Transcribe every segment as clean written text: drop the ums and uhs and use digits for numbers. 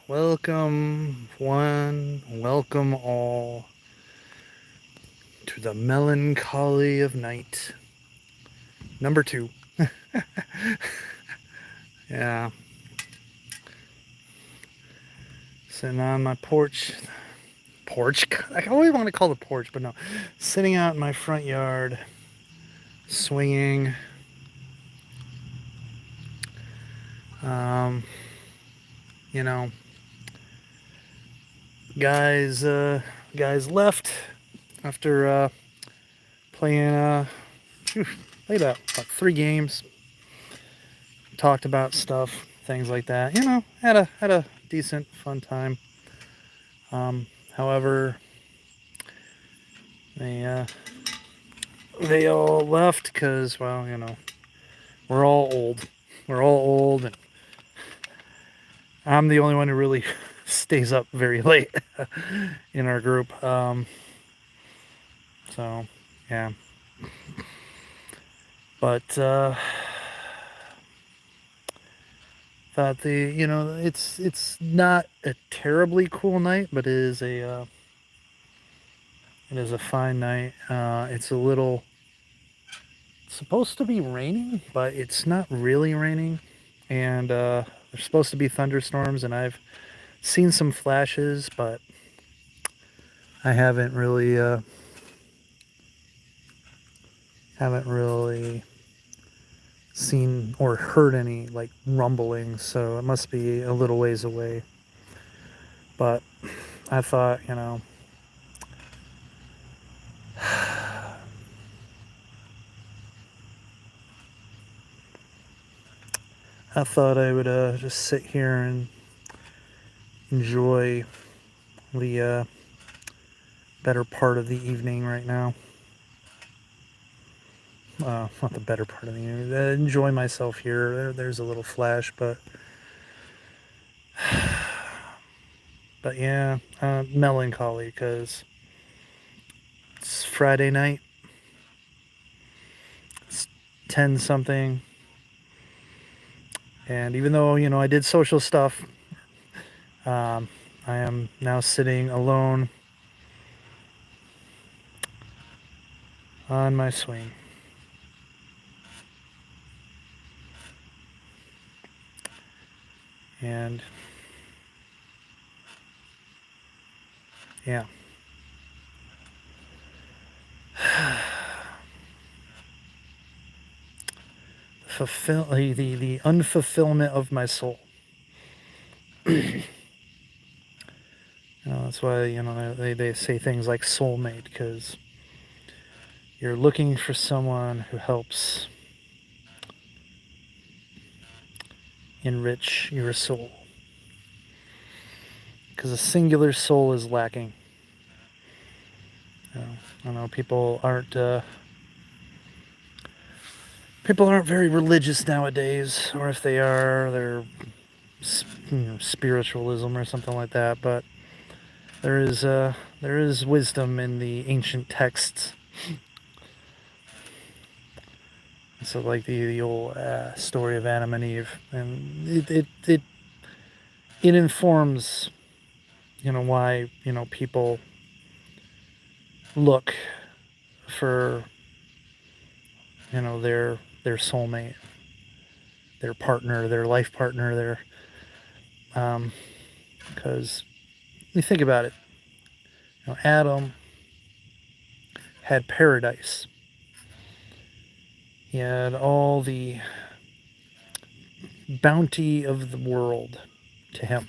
Welcome, one, welcome all to the Melancholy of Night, number two. Yeah, sitting on my porch. Porch? I always want to call it porch, but no. Sitting out in my front yard, swinging. Um, you know, guys, guys left after playing. Played about 3 games. Talked about stuff, things like that. Had a decent, fun time. However, they uh, they all left because, well, we're all old. We're all old, and I'm the only one who really stays up very late in our group. So yeah, but thought it's not a terribly cool night, but it is a fine night. It's a little supposed to be raining, but it's not really raining. And there's supposed to be thunderstorms, and I've seen some flashes, but I haven't really seen or heard any like rumbling, so it must be a little ways away. But I thought, I would just sit here and enjoy the better part of the evening right now. Not the better part of the evening. Enjoy myself here. There's a little flash, but yeah, melancholy because it's Friday night. It's 10 something, and even though I did social stuff, I am now sitting alone on my swing. And yeah. The unfulfillment of my soul. That's why they say things like soulmate, because you're looking for someone who helps enrich your soul, because a singular soul is lacking. I know people aren't very religious nowadays, or if they are, they're spiritualism or something like that. But there is wisdom in the ancient texts. So like the old story of Adam and Eve, and it informs why people look for their soulmate, their partner, their life partner, their because you think about it, Adam had paradise. He had all the bounty of the world to him.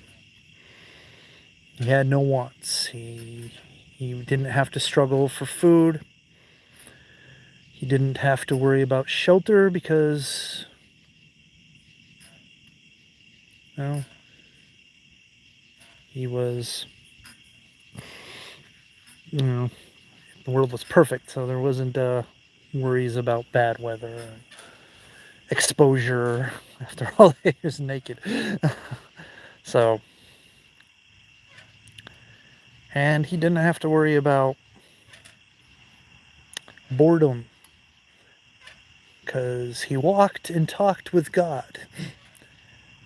He had no wants. He didn't have to struggle for food. He didn't have to worry about shelter because, he was, the world was perfect, so there wasn't worries about bad weather and exposure after all he was naked. So, and he didn't have to worry about boredom because he walked and talked with God.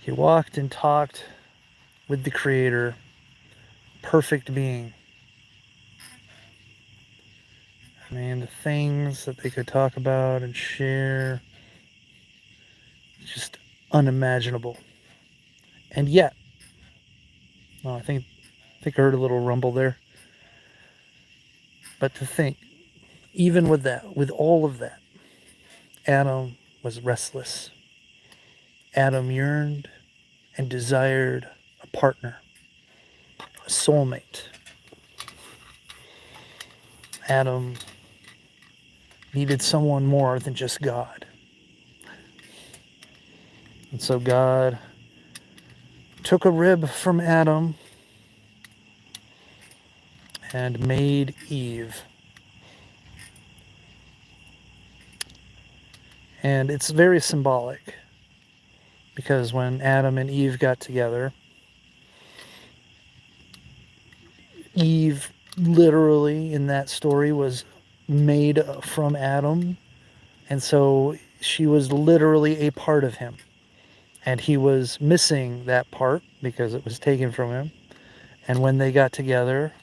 He walked and talked with the Creator, perfect being. I mean, the things that they could talk about and share, just unimaginable. And yet, oh, I think I heard a little rumble there. But to think, even with that, with all of that, Adam was restless. Adam yearned and desired a partner, a soulmate. Adam needed someone more than just God. And so God took a rib from Adam and made Eve. And it's very symbolic because when Adam and Eve got together, Eve literally in that story was made from Adam. And so she was literally a part of him. And he was missing that part because it was taken from him. And when they got together,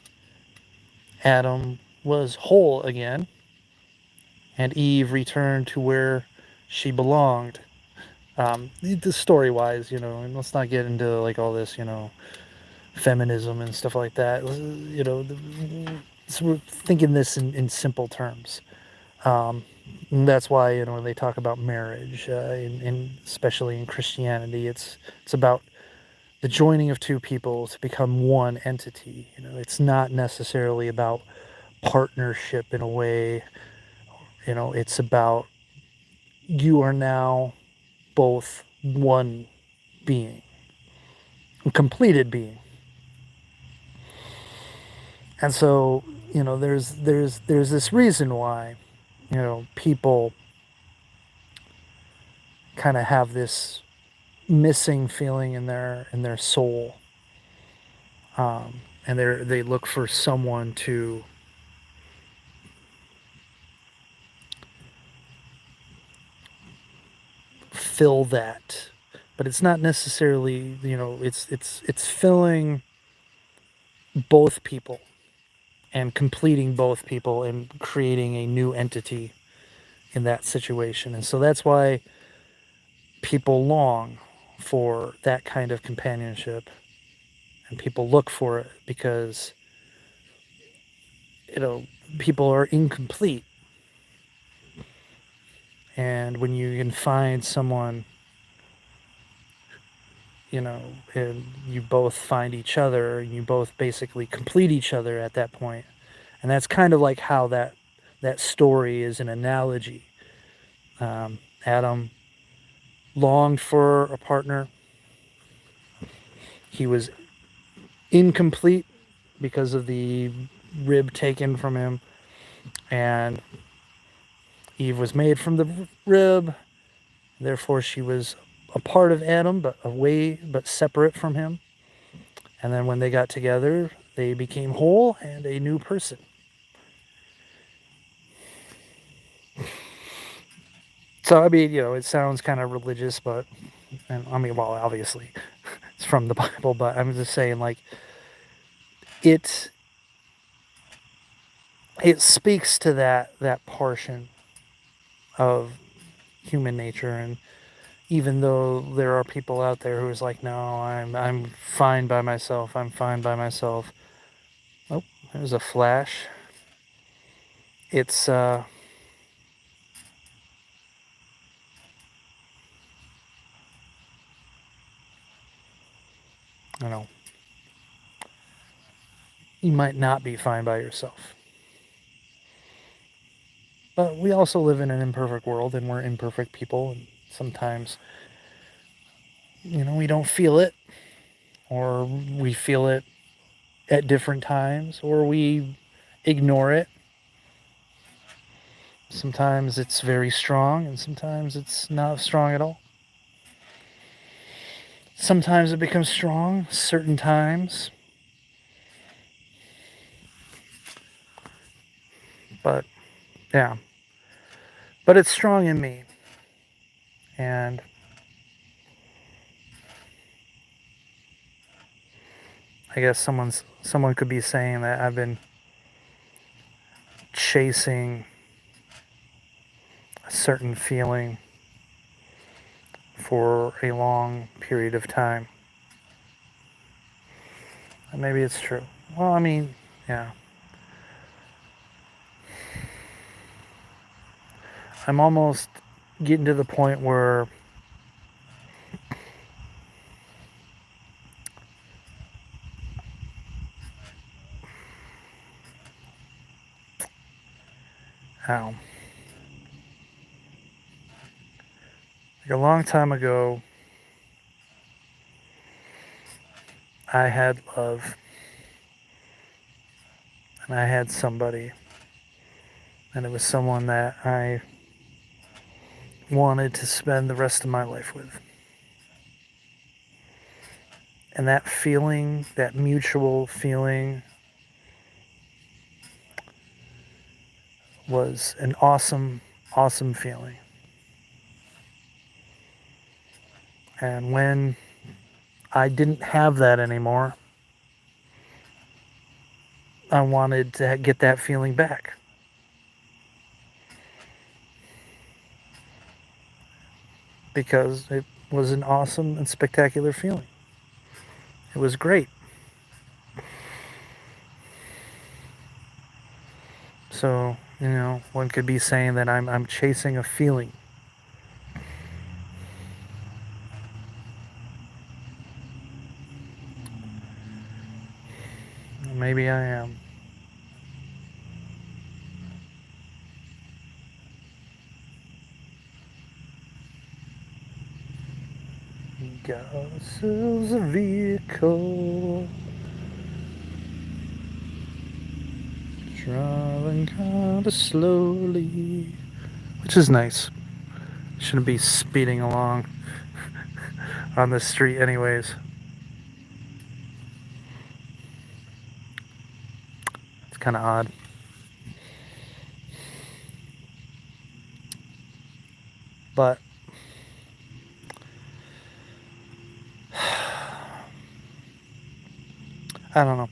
Adam was whole again, and Eve returned to where she belonged. The story-wise, and let's not get into like all this, feminism and stuff like that. So we're thinking this in simple terms. And that's why when they talk about marriage, especially in Christianity, it's about the joining of two people to become one entity. It's not necessarily about partnership in a way. It's about you are now both one being, a completed being. And so, there's this reason why, people kind of have this missing feeling in their soul, and they look for someone to fill that. But it's not necessarily, it's filling both people and completing both people and creating a new entity in that situation. And so that's why people long for that kind of companionship, and people look for it because people are incomplete. And when you can find someone, and you both find each other, and you both basically complete each other at that point. And that's kind of like how that story is an analogy. Adam longed for a partner. He was incomplete because of the rib taken from him, and Eve was made from the rib. Therefore, she was a part of Adam, but separate from him. And then when they got together, they became whole and a new person. So, I mean, it sounds kind of religious, well, obviously, it's from the Bible, but I'm just saying, like, it speaks to that portion of human nature. And even though there are people out there who's like, no, I'm fine by myself. I'm fine by myself. Oh, there's a flash. It's I don't know. You might not be fine by yourself. But we also live in an imperfect world, and we're imperfect people, and sometimes we don't feel it, or we feel it at different times, or we ignore it. Sometimes it's very strong, and sometimes it's not strong at all. Sometimes it becomes strong, certain times. But, yeah. But it's strong in me. And I guess someone could be saying that I've been chasing a certain feeling for a long period of time. And maybe it's true. Well, I mean, yeah. I'm almost getting to the point where how like a long time ago I had love and I had somebody and it was someone that I wanted to spend the rest of my life with. And that feeling, that mutual feeling, was an awesome, awesome feeling. And when I didn't have that anymore, I wanted to get that feeling back. Because it was an awesome and spectacular feeling. It was great. So, one could be saying that I'm chasing a feeling. Maybe I am. Got ourselves a vehicle. Driving kinda slowly. Which is nice. Shouldn't be speeding along on the street anyways. It's kinda odd. But I don't know.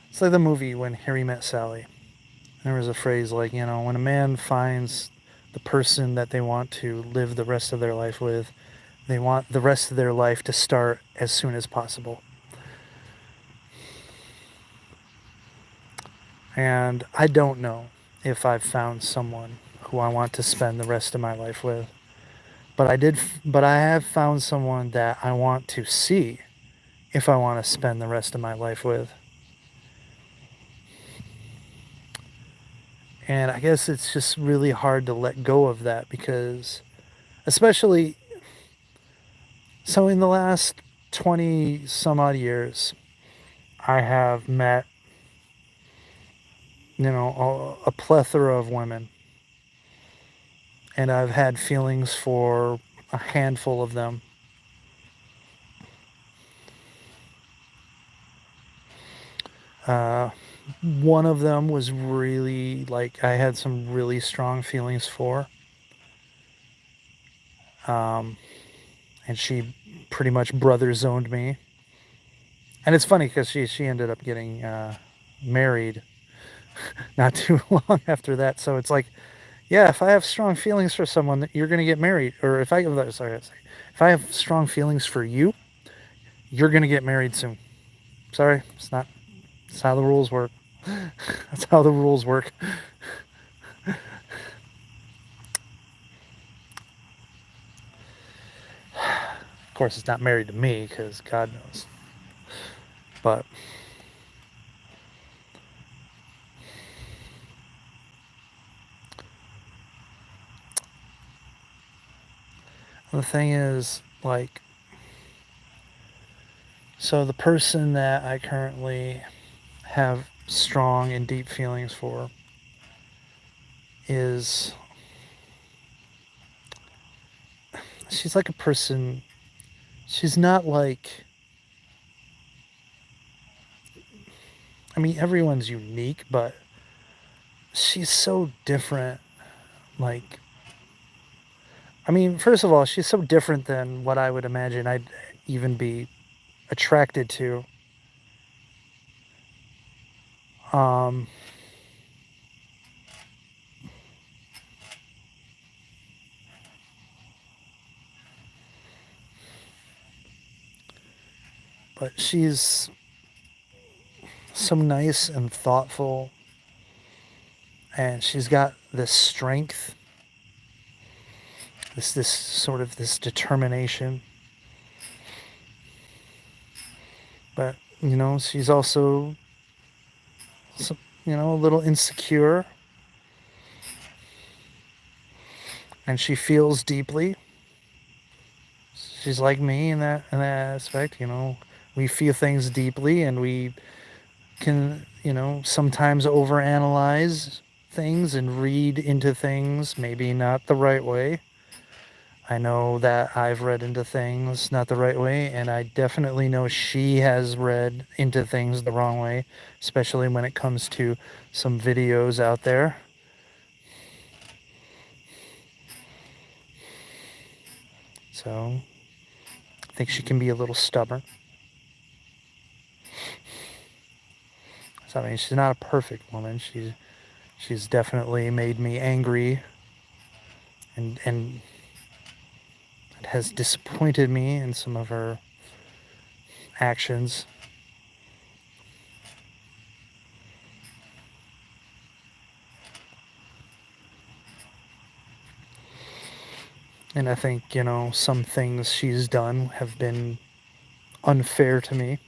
It's like the movie When Harry Met Sally. There was a phrase like, when a man finds the person that they want to live the rest of their life with, they want the rest of their life to start as soon as possible. And I don't know if I've found someone who I want to spend the rest of my life with. But I have found someone that I want to see if I want to spend the rest of my life with. And I guess it's just really hard to let go of that because, especially, so in the last 20 some odd years, I have met, a plethora of women. And I've had feelings for a handful of them. One of them was really, like, I had some really strong feelings for. And she pretty much brother zoned me. And it's funny because she ended up getting married not too long after that. So it's like, yeah, if I have strong feelings for someone, you're going to get married. Or if I have strong feelings for you, you're going to get married soon. Sorry, it's not. That's how the rules work. That's how the rules work. Of course, it's not married to me because God knows. But the thing is, like, so the person that I currently have strong and deep feelings for is, she's like a person, she's not like, I mean, everyone's unique, but she's so different. Like, I mean, first of all, she's so different than what I would imagine I'd even be attracted to. Um, but she's so nice and thoughtful, and she's got this strength, this sort of this determination. But she's also, a little insecure, and she feels deeply. She's like me in that aspect. We feel things deeply, and we can sometimes overanalyze things and read into things maybe not the right way. I know that I've read into things not the right way, and I definitely know she has read into things the wrong way, especially when it comes to some videos out there. So I think she can be a little stubborn. So, I mean, she's not a perfect woman. She's definitely made me angry, and it has disappointed me in some of her actions. And I think, some things she's done have been unfair to me.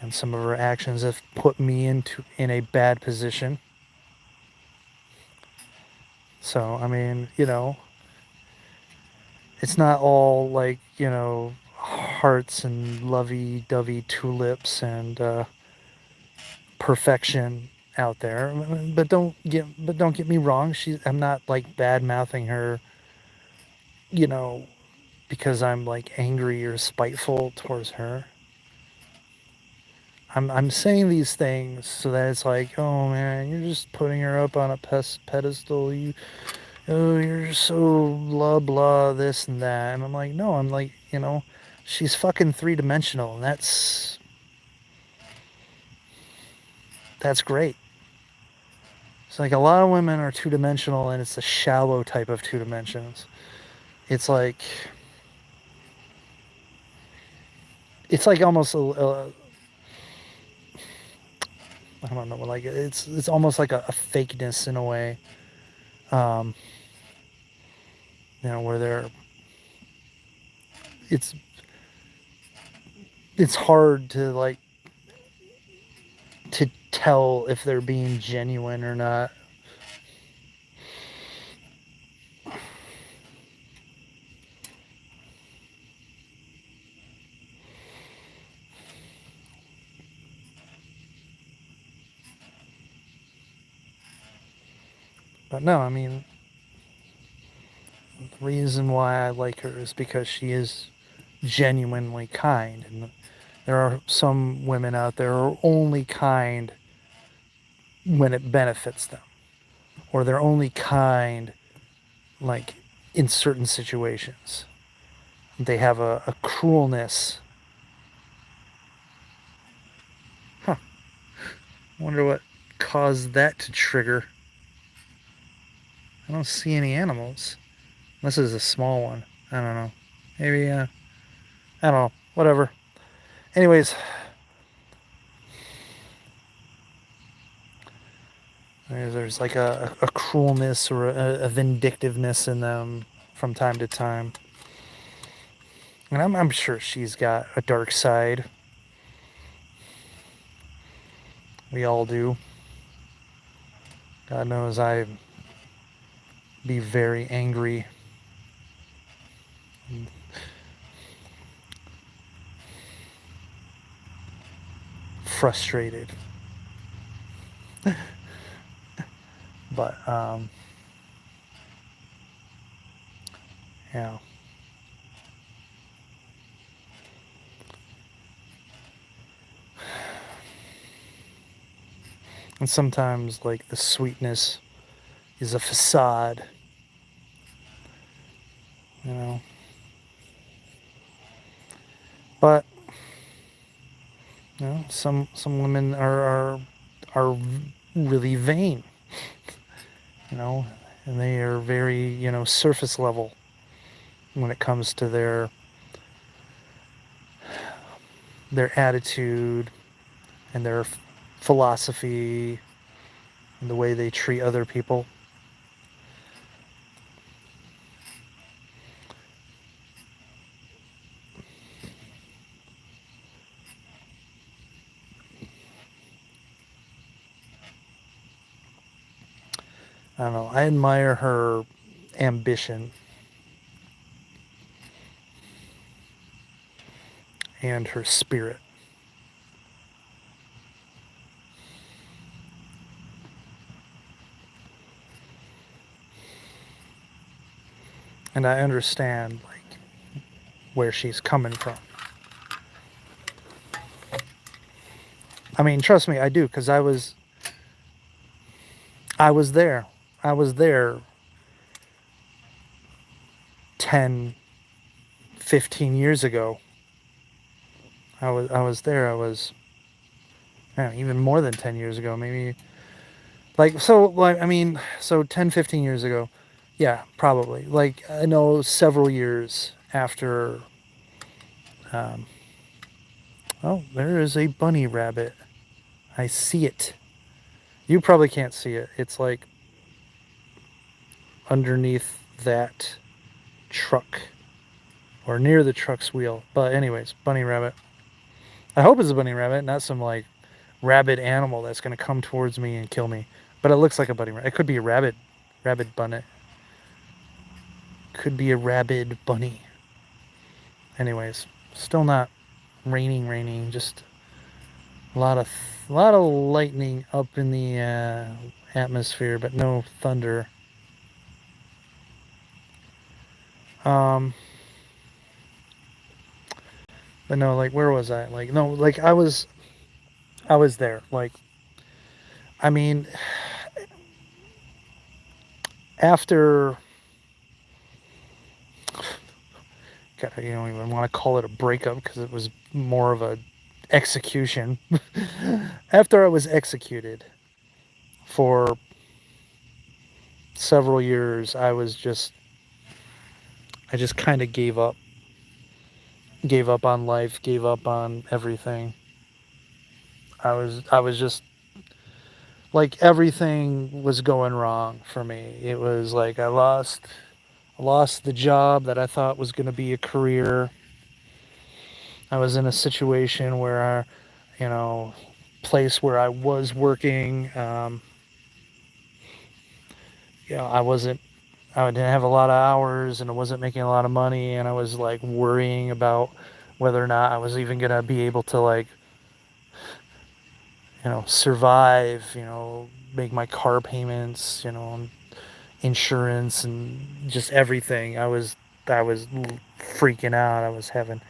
And some of her actions have put me in a bad position. So, I mean, it's not all like, hearts and lovey-dovey tulips and perfection out there. But don't get me wrong. I'm not like bad mouthing her, you know, because I'm like angry or spiteful towards her. I'm saying these things so that it's like, oh man, you're just putting her up on a pedestal. You're so blah blah this and that, and I'm like, no, I'm like, she's fucking 3-dimensional, and that's great. It's like a lot of women are 2-dimensional, and it's a shallow type of 2 dimensions. It's like almost I don't know, like it's almost like a fakeness in a way, um, where it's it's hard to like to tell if they're being genuine or not. But no, I mean, the reason why I like her is because she is genuinely kind. And there are some women out there who are only kind when it benefits them, or they're only kind like in certain situations. They have a cruelness. Huh. Wonder what caused that to trigger. I don't see any animals. This is a small one. I don't know. Maybe, I don't know. Whatever. Anyways, there's like a cruelness or a vindictiveness in them from time to time. And I'm sure she's got a dark side. We all do. God knows I'd be very angry. Frustrated. But, yeah. And sometimes, like, the sweetness is a facade, you know? But some women are really vain, you know, and they are very, surface level when it comes to their attitude and their philosophy and the way they treat other people. I don't know. I admire her ambition and her spirit. And I understand like where she's coming from. I mean, trust me, I do, because I was there. I was there 10, 15 years ago. I was there. I was even more than 10 years ago, maybe I mean, so 10, 15 years ago. Yeah, probably. Like I know several years after um, oh, there is a bunny rabbit. I see it. You probably can't see it. It's like underneath that truck or near the truck's wheel. But anyways, bunny rabbit. I hope it's a bunny rabbit, not some like rabid animal that's gonna come towards me and kill me. But it looks like a bunny rabbit. It could be a rabid bunny. Could be a rabid bunny. Anyways, still not raining. Just a lot of lightning up in the atmosphere, but no thunder. Um, but no, like where was I? Like no, like I was there. Like I mean, after God, I don't even want to call it a breakup because it was more of a execution. After I was executed for several years, I just kind of gave up on life, gave up on everything. I was just like everything was going wrong for me. It was like I lost the job that I thought was going to be a career. I was in a situation where, you know, place where I was working, I wasn't, I didn't have a lot of hours and I wasn't making a lot of money. And I was like worrying about whether or not I was even going to be able to like, survive, make my car payments, insurance and just everything. I was freaking out. I was having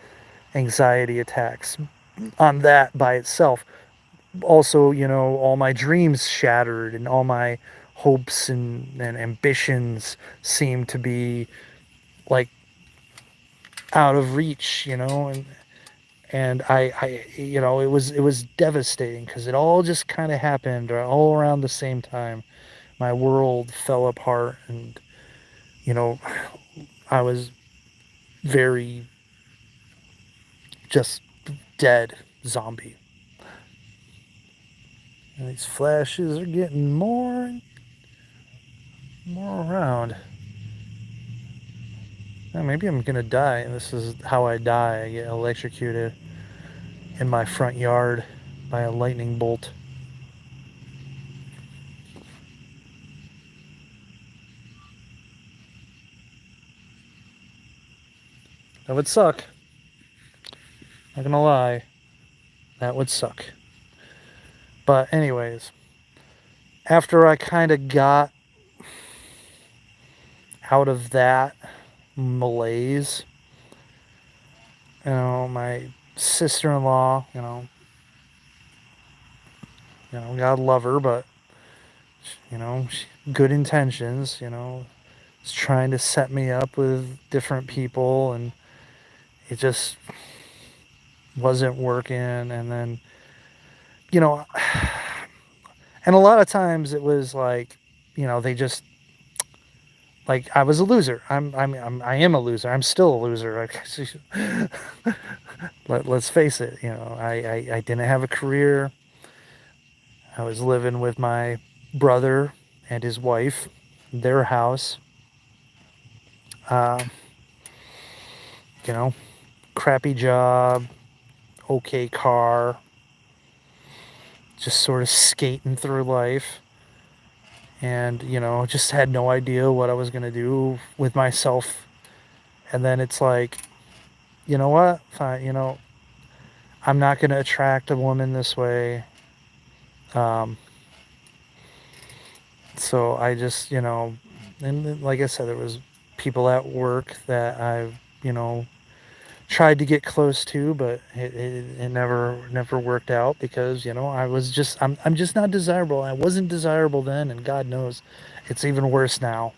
anxiety attacks on that by itself. Also, all my dreams shattered and all my hopes and ambitions seemed to be like out of reach, and it was devastating because it all just kind of happened all around the same time. My world fell apart, and you know, I was very just dead zombie. And these flashes are getting more and more around. Maybe I'm gonna die, and this is how I die. I get electrocuted in my front yard by a lightning bolt. That would suck. Not gonna lie. That would suck. But anyways, after I kind of got out of that malaise, my sister-in-law, God love her, but good intentions, is trying to set me up with different people, and it just wasn't working, and then, you know, and a lot of times it was like, they just, like, I was a loser. I am a loser. I'm still a loser. Let's face it. I didn't have a career. I was living with my brother and his wife, their house. Uh, you know, crappy job, okay car, just sort of skating through life. And, just had no idea what I was going to do with myself. And then it's like, you know what? Fine, I'm not going to attract a woman this way. Um, so I just, and like I said, there was people at work that I, you know, tried to get close to, but it never worked out because, I'm just not desirable. I wasn't desirable then, and God knows it's even worse now.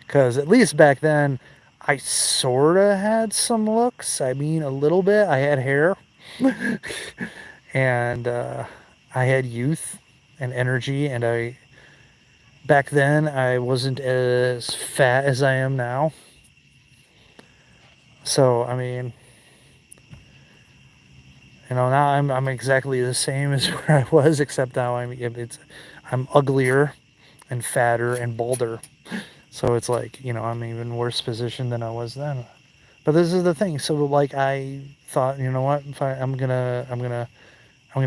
Because at least back then, I sort of had some looks. I mean, a little bit. I had hair, and I had youth and energy, and back then I wasn't as fat as I am now. So I mean, now I'm exactly the same as where I was, except now I'm uglier and fatter and bolder. So it's like, I'm even worse position than I was then. But this is the thing. So like I thought, you know what? If I'm gonna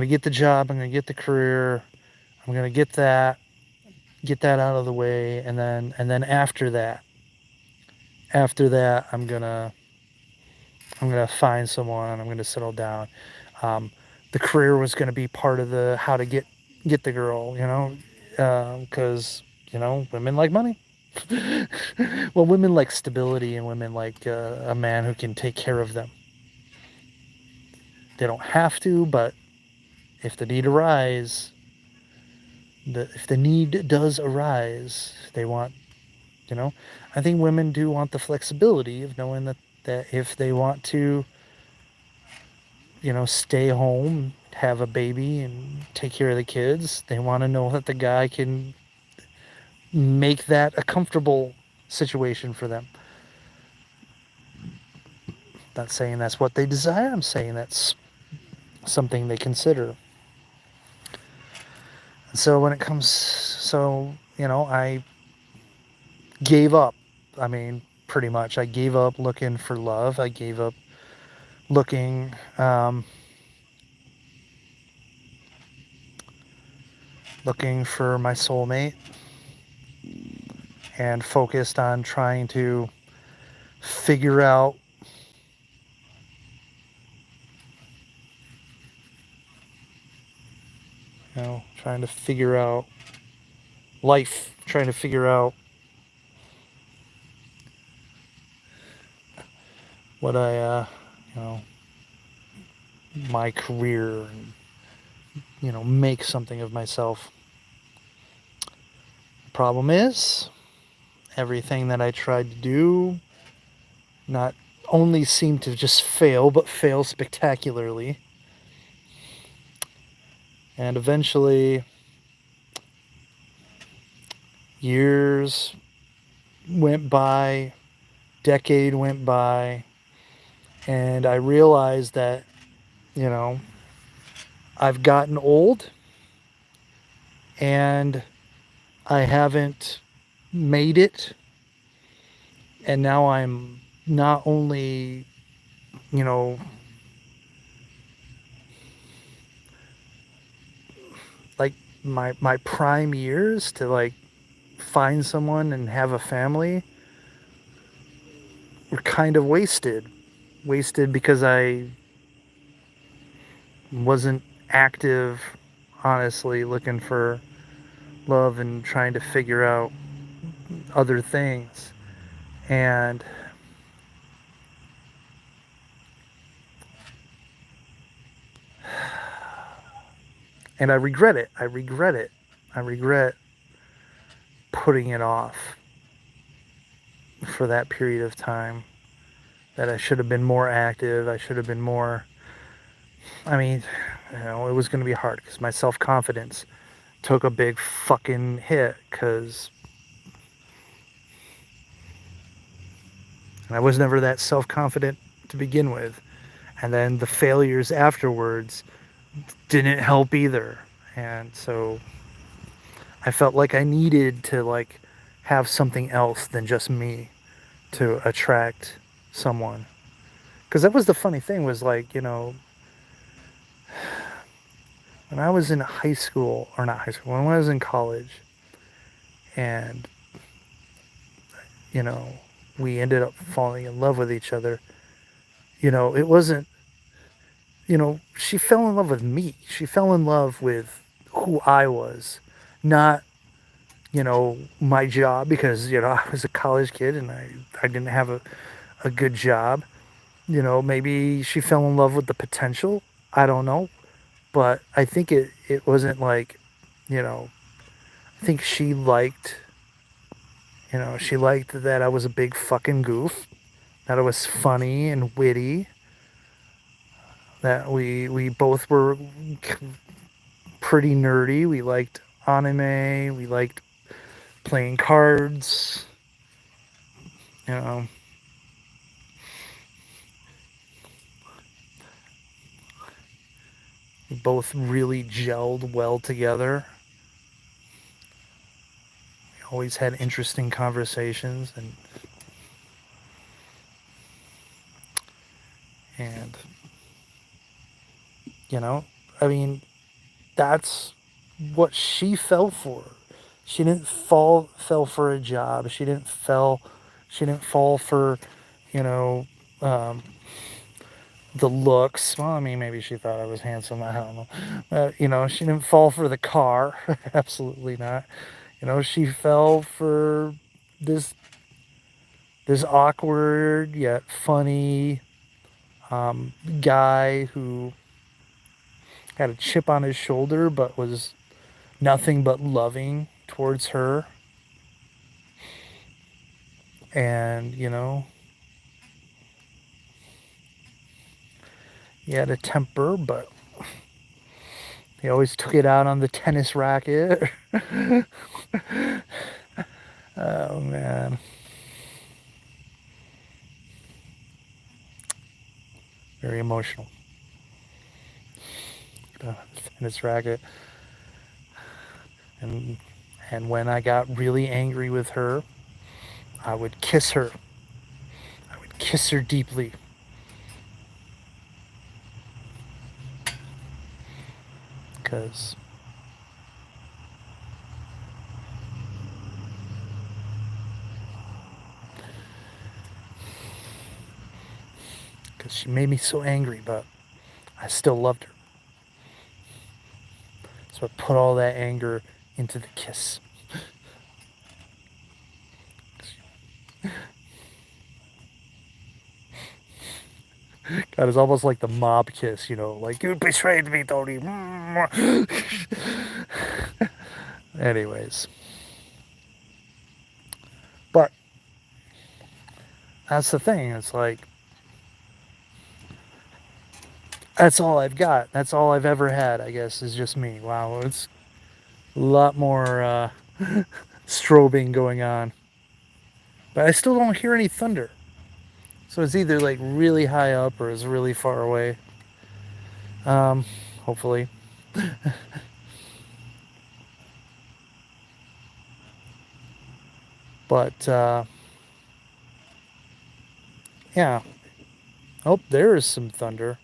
get the job. I'm gonna get the career. I'm gonna get that out of the way, and then after that, I'm gonna find someone. I'm gonna settle down. Um, the career was gonna be part of the how to get the girl. Because women like money. Well, women like stability, and women like a man who can take care of them. They don't have to, but if the need arise, if the need does arise, they want, you know, I think women do want the flexibility of knowing that if they want to, stay home, have a baby, and take care of the kids, they want to know that the guy can make that a comfortable situation for them. Not saying that's what they desire. I'm saying that's something they consider. So when it comes, I gave up. I mean, pretty much, I gave up looking for love. I gave up looking, looking for my soulmate, and focused on trying to figure out, trying to figure out life, trying to figure out what you know, my career, and, make something of myself. The problem is, everything that I tried to do not only seemed to just fail, but fail spectacularly. And eventually, years went by, decade went by, and I realized that, you know, I've gotten old, and I haven't made it. And now I'm not only, you know, like my prime years to like find someone and have a family were kind of wasted because I wasn't active, honestly, looking for love and trying to figure out other things. And I regret it. I regret it. I regret putting it off for that period of time. That I should have been more active. I should have been more, I mean, it was going to be hard because my self confidence took a big fucking hit because I was never that self confident to begin with. And then the failures afterwards didn't help either. And so I felt like I needed to like have something else than just me to attract someone. Because that was the funny thing was like, when I was in high school, or not high school, when I was in college, and, you know, we ended up falling in love with each other, it wasn't, she fell in love with me. She fell in love with who I was, not, my job, because, I was a college kid and I didn't have a good job. Maybe she fell in love with the potential. I don't know. But I think it wasn't like, you know, I think she liked that I was a big fucking goof, that I was funny and witty, that we both were pretty nerdy. We liked anime, we liked playing cards, you know. We both really gelled well together. We always had interesting conversations and you know, I mean, that's what she fell for. She didn't fell for a job. She didn't fall for, you know, um, the looks. Well, I mean, maybe she thought I was handsome. I don't know. She didn't fall for the car. Absolutely not. She fell for this this awkward yet funny guy who had a chip on his shoulder, but was nothing but loving towards her. And, he had a temper, but he always took it out on the tennis racket. Oh, man. Very emotional. Tennis racket. And, and when I got really angry with her, I would kiss her. I would kiss her deeply. Because she made me so angry, but I still loved her. So I put all that anger into the kiss. God, it's almost like the mob kiss, like, you betrayed me, Tony. Anyways. But that's the thing. It's like, that's all I've got. That's all I've ever had, I guess, is just me. Wow, it's a lot more strobing going on. But I still don't hear any thunder. So it's either like really high up or it's really far away. Hopefully. But yeah. Oh, there is some thunder.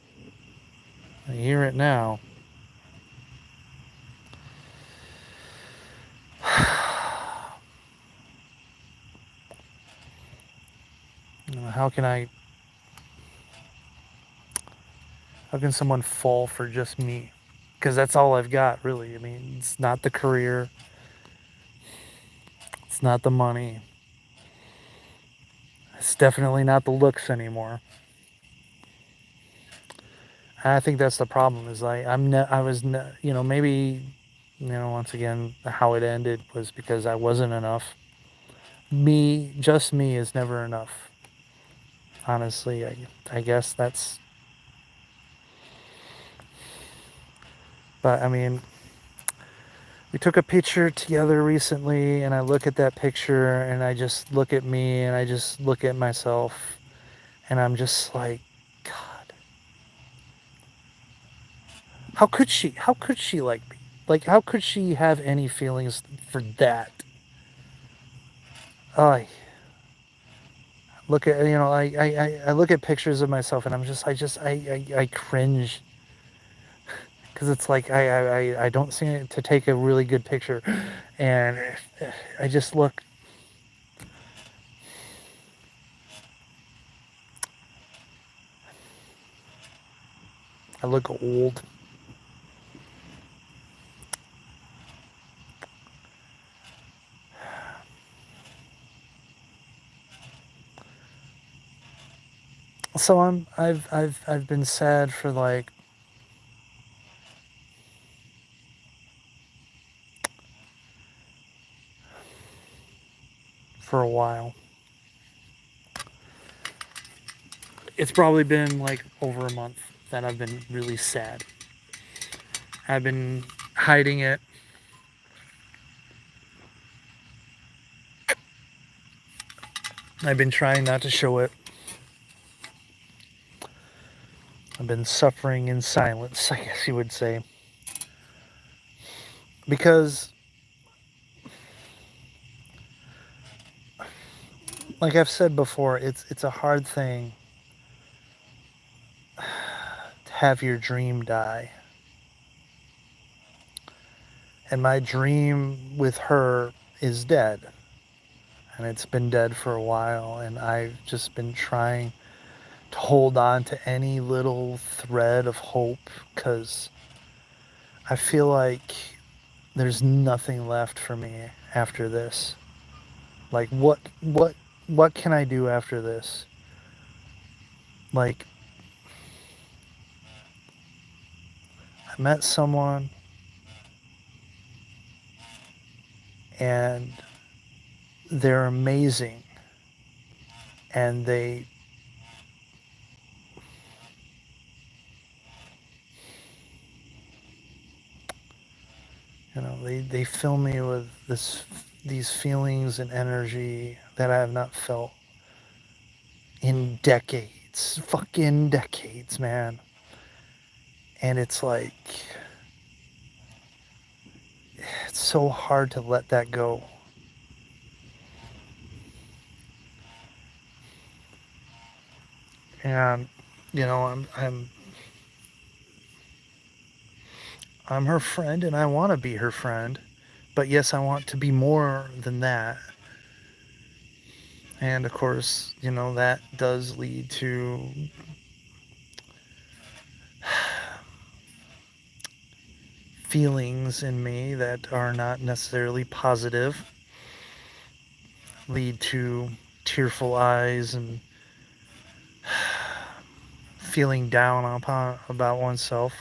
I hear it now. How can I? How can someone fall for just me? Because that's all I've got, really. I mean, it's not the career. It's not the money. It's definitely not the looks anymore. And I think that's the problem. Is like I was, maybe, once again, how it ended was because I wasn't enough. Just me is never enough. Honestly, I guess that's But I mean, we took a picture together recently, and I look at that picture and I just look at me and I just look at myself, and I'm just like, God, how could she? How could she like me? Like, how could she have any feelings for that? I look at, I look at pictures of myself and I'm just I cringe, because it's like I don't seem to take a really good picture, and I just look, I look old. So I've been sad for like for a while. It's probably been like over a month that I've been really sad. I've been hiding it. I've been trying not to show it. I've been suffering in silence, I guess you would say. Because, like I've said before, it's a hard thing to have your dream die. And my dream with her is dead. And it's been dead for a while, and I've just been trying to hold on to any little thread of hope, because I feel like there's nothing left for me after this. Like, what can I do after this? Like, I met someone, and they're amazing, and they fill me with these feelings and energy that I have not felt in decades, fucking decades, man. And it's like, it's so hard to let that go. And I'm her friend, and I want to be her friend, but yes, I want to be more than that. And of course, that does lead to feelings in me that are not necessarily positive, lead to tearful eyes and feeling down upon about oneself.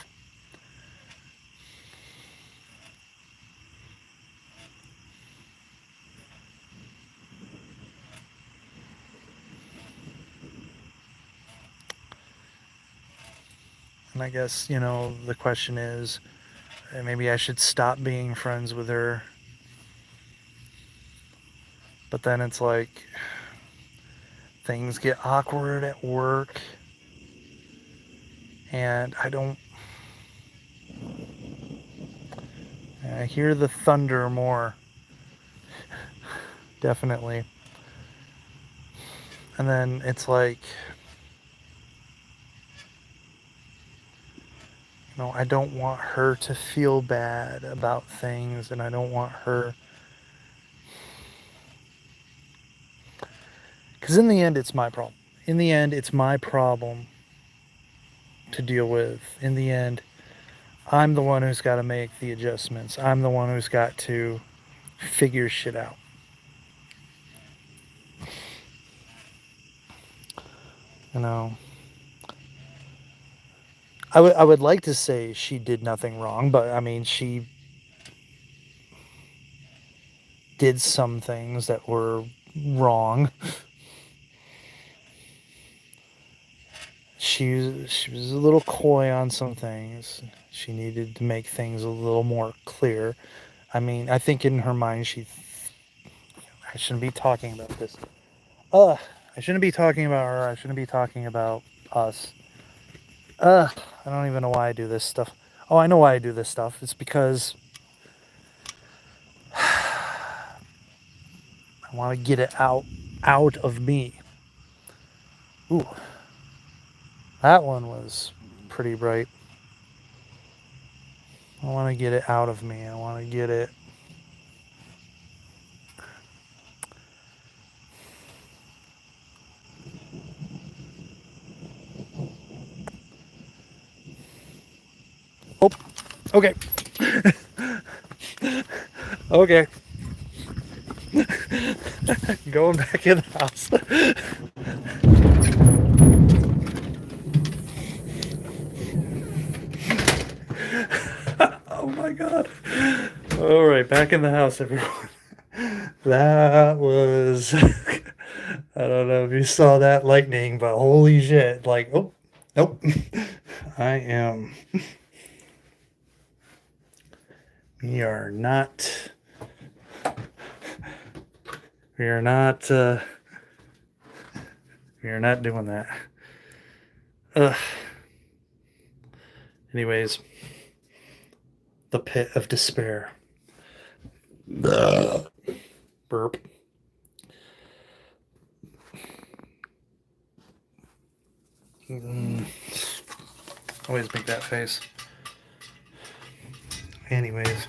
And I guess, the question is, maybe I should stop being friends with her. But then it's like, things get awkward at work, and I hear the thunder more, definitely. And then it's like, I don't want her to feel bad about things, and I don't want her, because in the end, it's my problem. In the end, it's my problem to deal with. In the end, I'm the one who's got to make the adjustments. I'm the one who's got to figure shit out. You know, I would like to say she did nothing wrong, but I mean, she did some things that were wrong. she was a little coy on some things. She needed to make things a little more clear. I mean, I think in her mind I shouldn't be talking about this. Ugh, I shouldn't be talking about her. I shouldn't be talking about us. Ugh, I don't even know why I do this stuff. Oh, I know why I do this stuff. It's because I want to get it out of me. Ooh, that one was pretty bright. I want to get it out of me. I want to get it. Oh, okay. Okay. Going back in the house. Oh my god. All right, back in the house, everyone. That was. I don't know if you saw that lightning, but holy shit. Like, oh, nope. I am. We are not. We are not. We are not doing that. Ugh. Anyways, the pit of despair. Ugh. Burp. Always make that face. Anyways,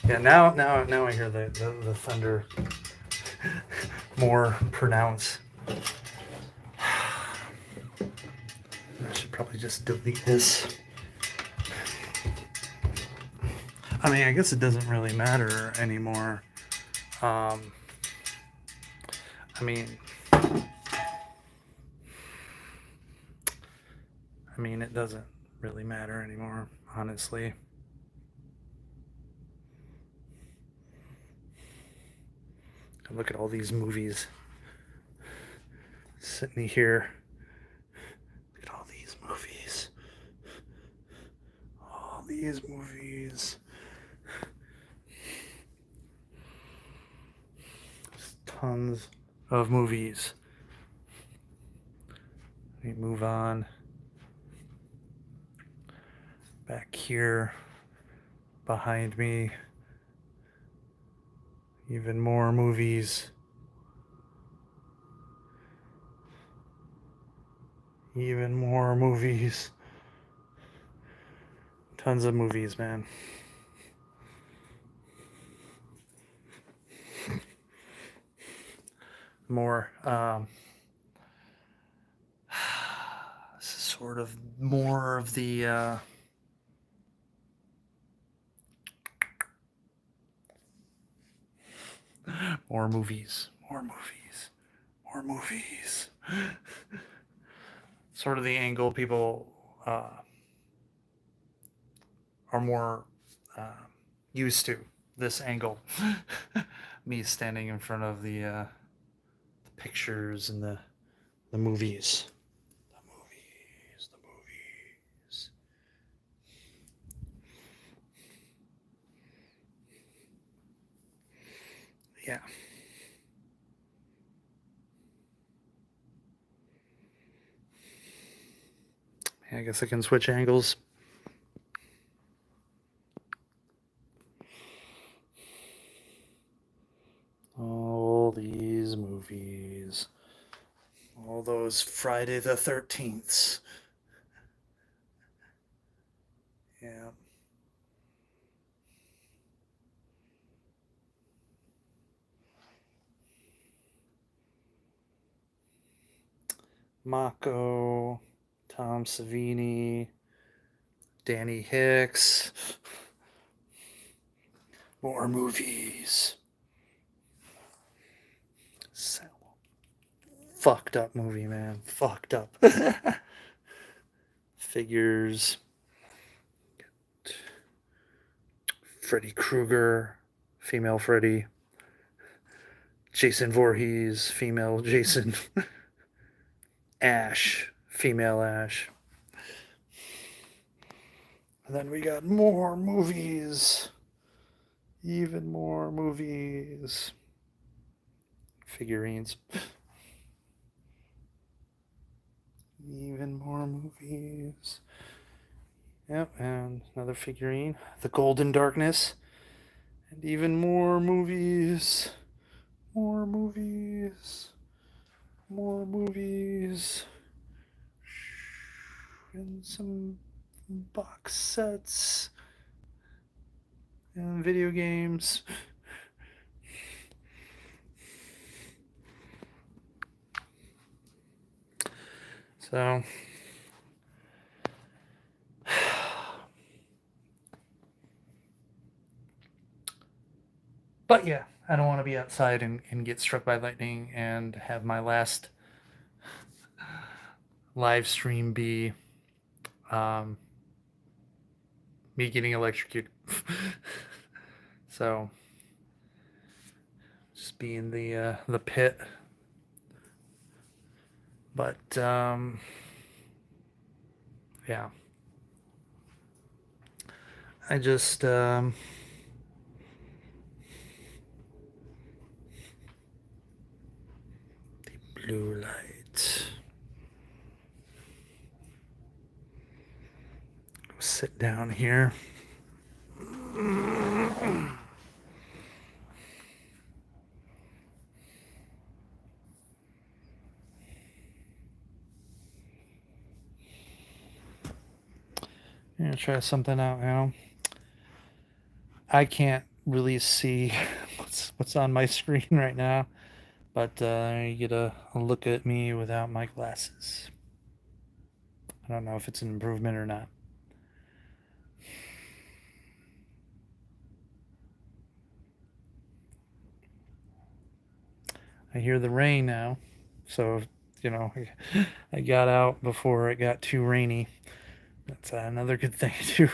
yeah. Now I hear the thunder more pronounced. I should probably just delete this. I mean, I guess it doesn't really matter anymore. I mean, it doesn't really matter anymore, honestly. Look at all these movies sitting here. Look at all these movies. All these movies. Tons of movies. Let me move on. Back here, behind me, even more movies. Even more movies. Tons of movies, man. More, sort of more of the, more movies, more movies, more movies. Sort of the angle people are more used to. This angle, me standing in front of the pictures and the movies, the movies. Yeah. I guess I can switch angles. All these movies. All those Friday the 13th. Yeah. Mako, Tom Savini, Danny Hicks. More movies. Fucked up movie, man. Fucked up. Figures. Freddy Krueger, female Freddy. Jason Voorhees, female Jason. Ash, female Ash. And then we got more movies. Even more movies. Figurines. Even more movies. Yep, and another figurine. The Golden Darkness. And even more movies. More movies. More movies. And some box sets. And video games. So, but yeah, I don't want to be outside and get struck by lightning and have my last live stream be me getting electrocuted. So, just be in the pit. But yeah, I just the blue light. Sit down here. I'm gonna try something out now. I can't really see what's on my screen right now, but you get a look at me without my glasses. I don't know if it's an improvement or not. I hear the rain now, so I got out before it got too rainy. That's another good thing too.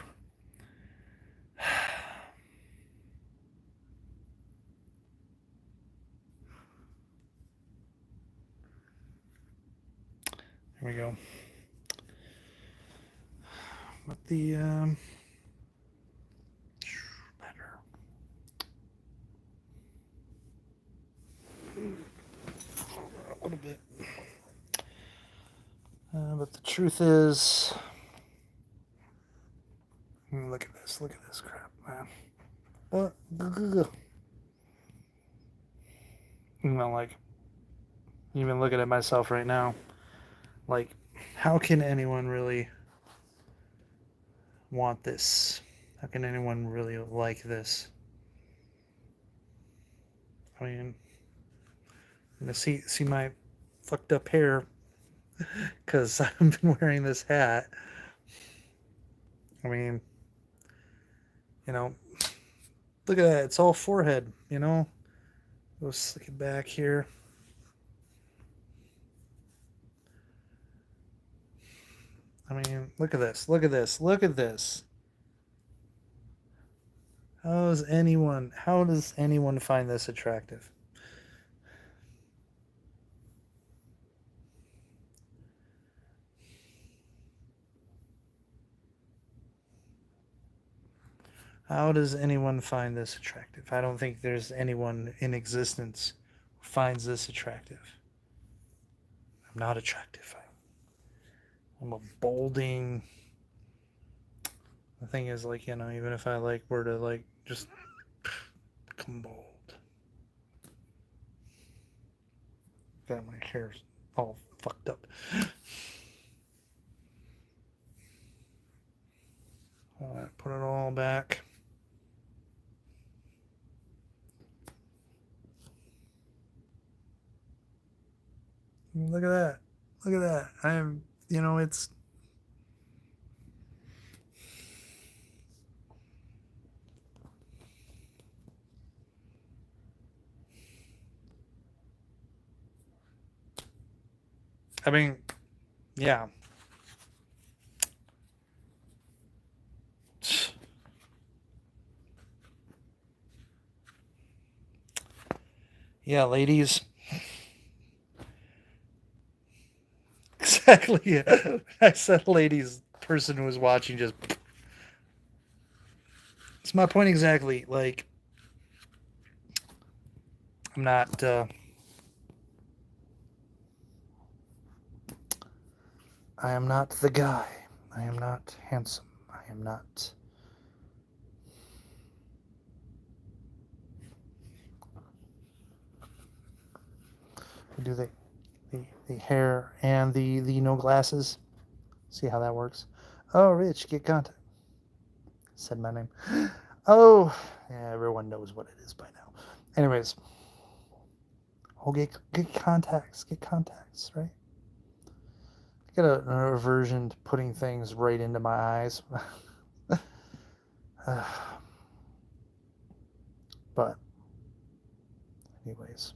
There we go. But the better. A little bit. But the truth is, look at this crap, man. What? Like, even looking at myself right now, like, how can anyone really want this? How can anyone really like this? I mean, I'm gonna see my fucked up hair because I've been wearing this hat. I mean, look at that. It's all forehead, Go slick it back here. I mean, look at this. Look at this. Look at this. How does anyone find this attractive? How does anyone find this attractive? I don't think there's anyone in existence who finds this attractive. I'm not attractive. I'm a balding. The thing is, like, even if I were to just become bald, got my hair's all fucked up. All right, put it all back. Look at that. Look at that. It's. I mean, yeah. Yeah, ladies. exactly. I said, ladies, person who was watching just. It's my point exactly. Like, I'm not. I am not the guy. I am not handsome. I am not. Do the hair and the no glasses? See how that works? Oh, Rich, get contact. Said my name. Oh, yeah, everyone knows what it is by now. Anyways, oh, get contacts. Get contacts, right? Get an aversion to putting things right into my eyes. But, anyways.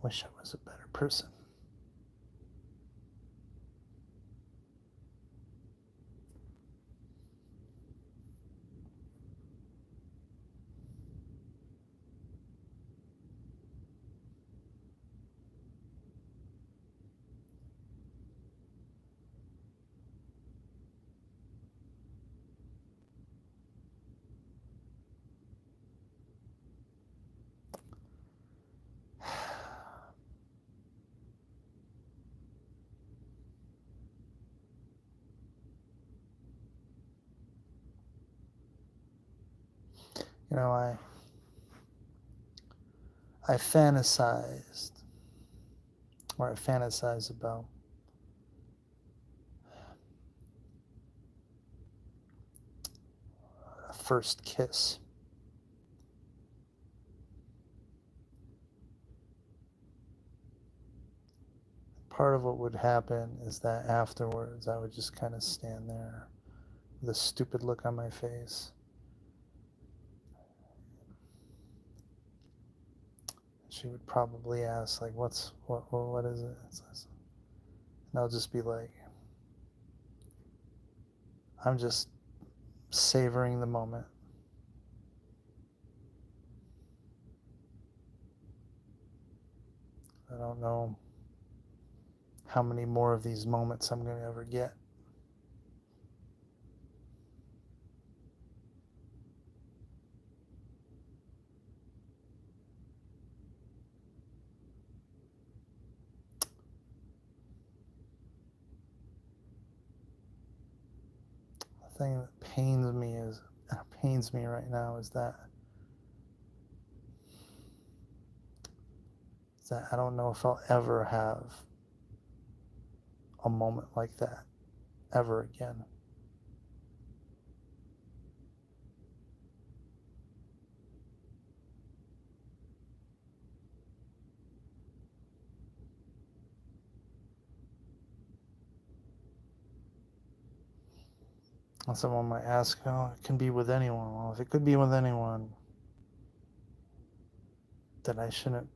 Wish I was a better person. You know, I fantasized, or I fantasize about a first kiss. Part of what would happen is that afterwards I would just kind of stand there with a stupid look on my face. She would probably ask, like, what is it? And I'll just be like, I'm just savoring the moment. I don't know how many more of these moments I'm going to ever get. The thing that pains me right now is that I don't know if I'll ever have a moment like that ever again. And someone might ask, oh, it can be with anyone. Well, if it could be with anyone, then I shouldn't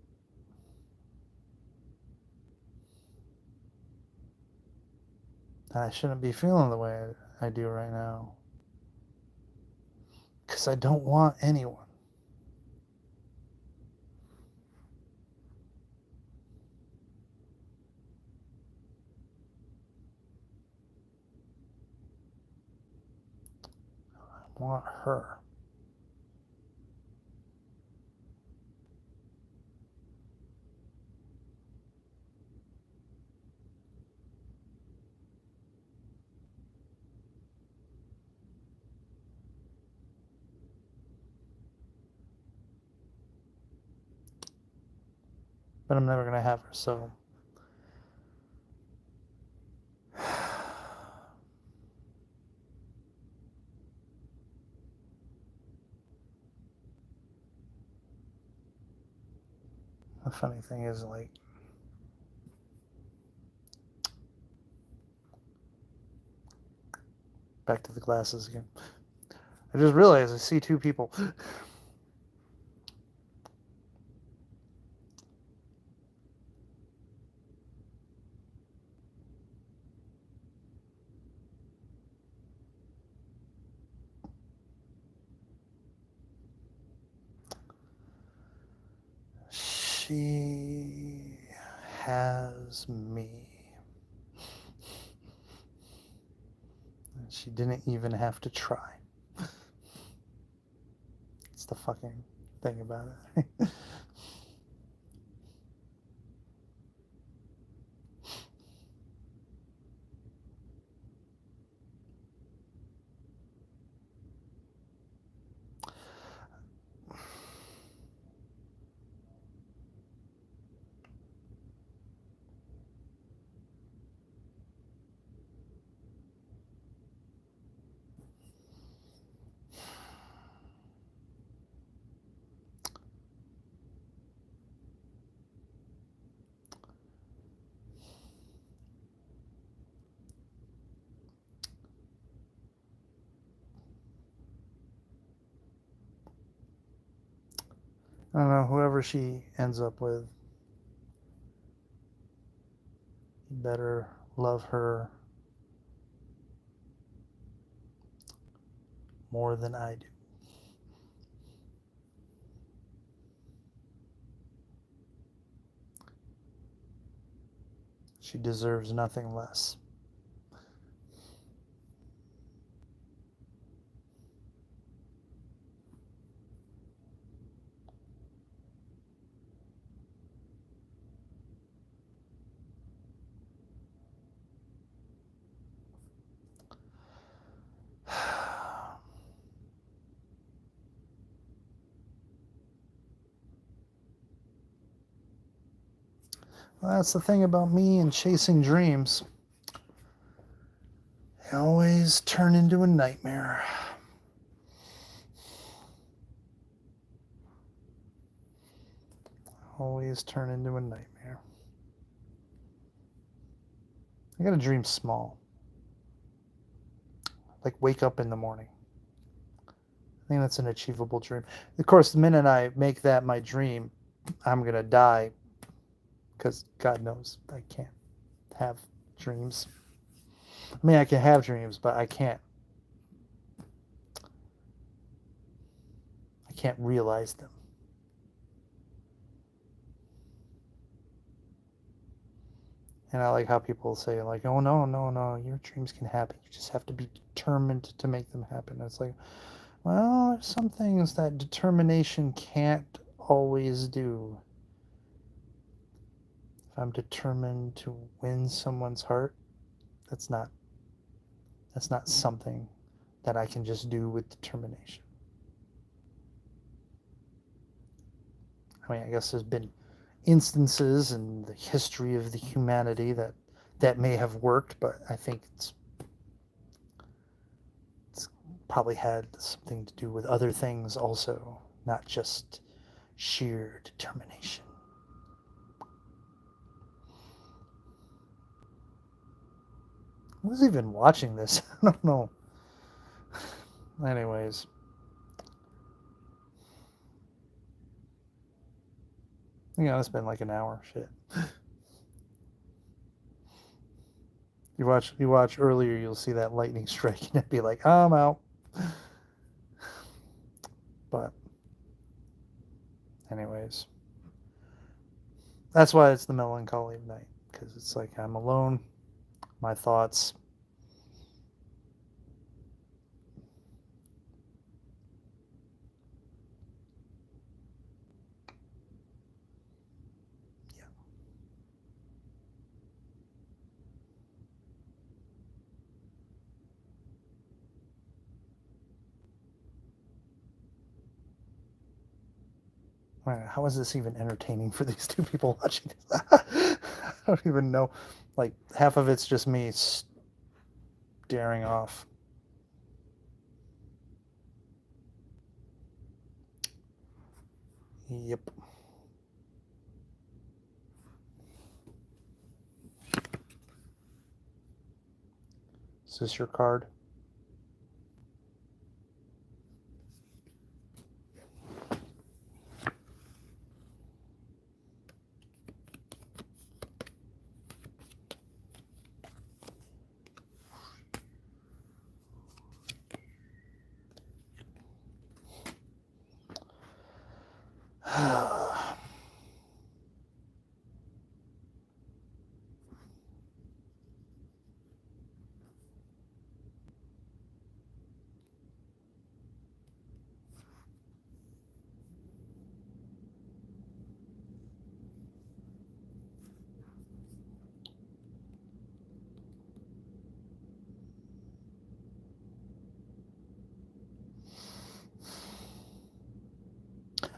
be feeling the way I do right now. Because I don't want anyone. I want her. But I'm never going to have her, so. The funny thing is, like, back to the glasses again. I just realized I see two people. She has me. And she didn't even have to try. It's the fucking thing about it. I don't know, whoever she ends up with, you better love her more than I do. She deserves nothing less. Well, that's the thing about me and chasing dreams. They always turn into a nightmare. Always turn into a nightmare. I gotta dream small. Like wake up in the morning. I think that's an achievable dream. Of course, the minute I make that my dream, I'm gonna die. Because God knows I can't have dreams. I mean, I can have dreams, but I can't realize them. And I like how people say, like, oh, no, no, no, your dreams can happen. You just have to be determined to make them happen. It's like, well, there's some things that determination can't always do. If I'm determined to win someone's heart, that's not something that I can just do with determination. I mean, I guess there's been instances in the history of the humanity that may have worked, but I think it's probably had something to do with other things also, not just sheer determination. Who's even watching this? I don't know. Anyways. It's been like an hour. Shit. You watch earlier, you'll see that lightning strike and it'd be like, I'm out. But anyways. That's why it's the Melancholy of Night. Because it's like I'm alone. My thoughts. How is this even entertaining for these two people watching this? I don't even know. Like, half of it's just me staring off. Yep. Is this your card?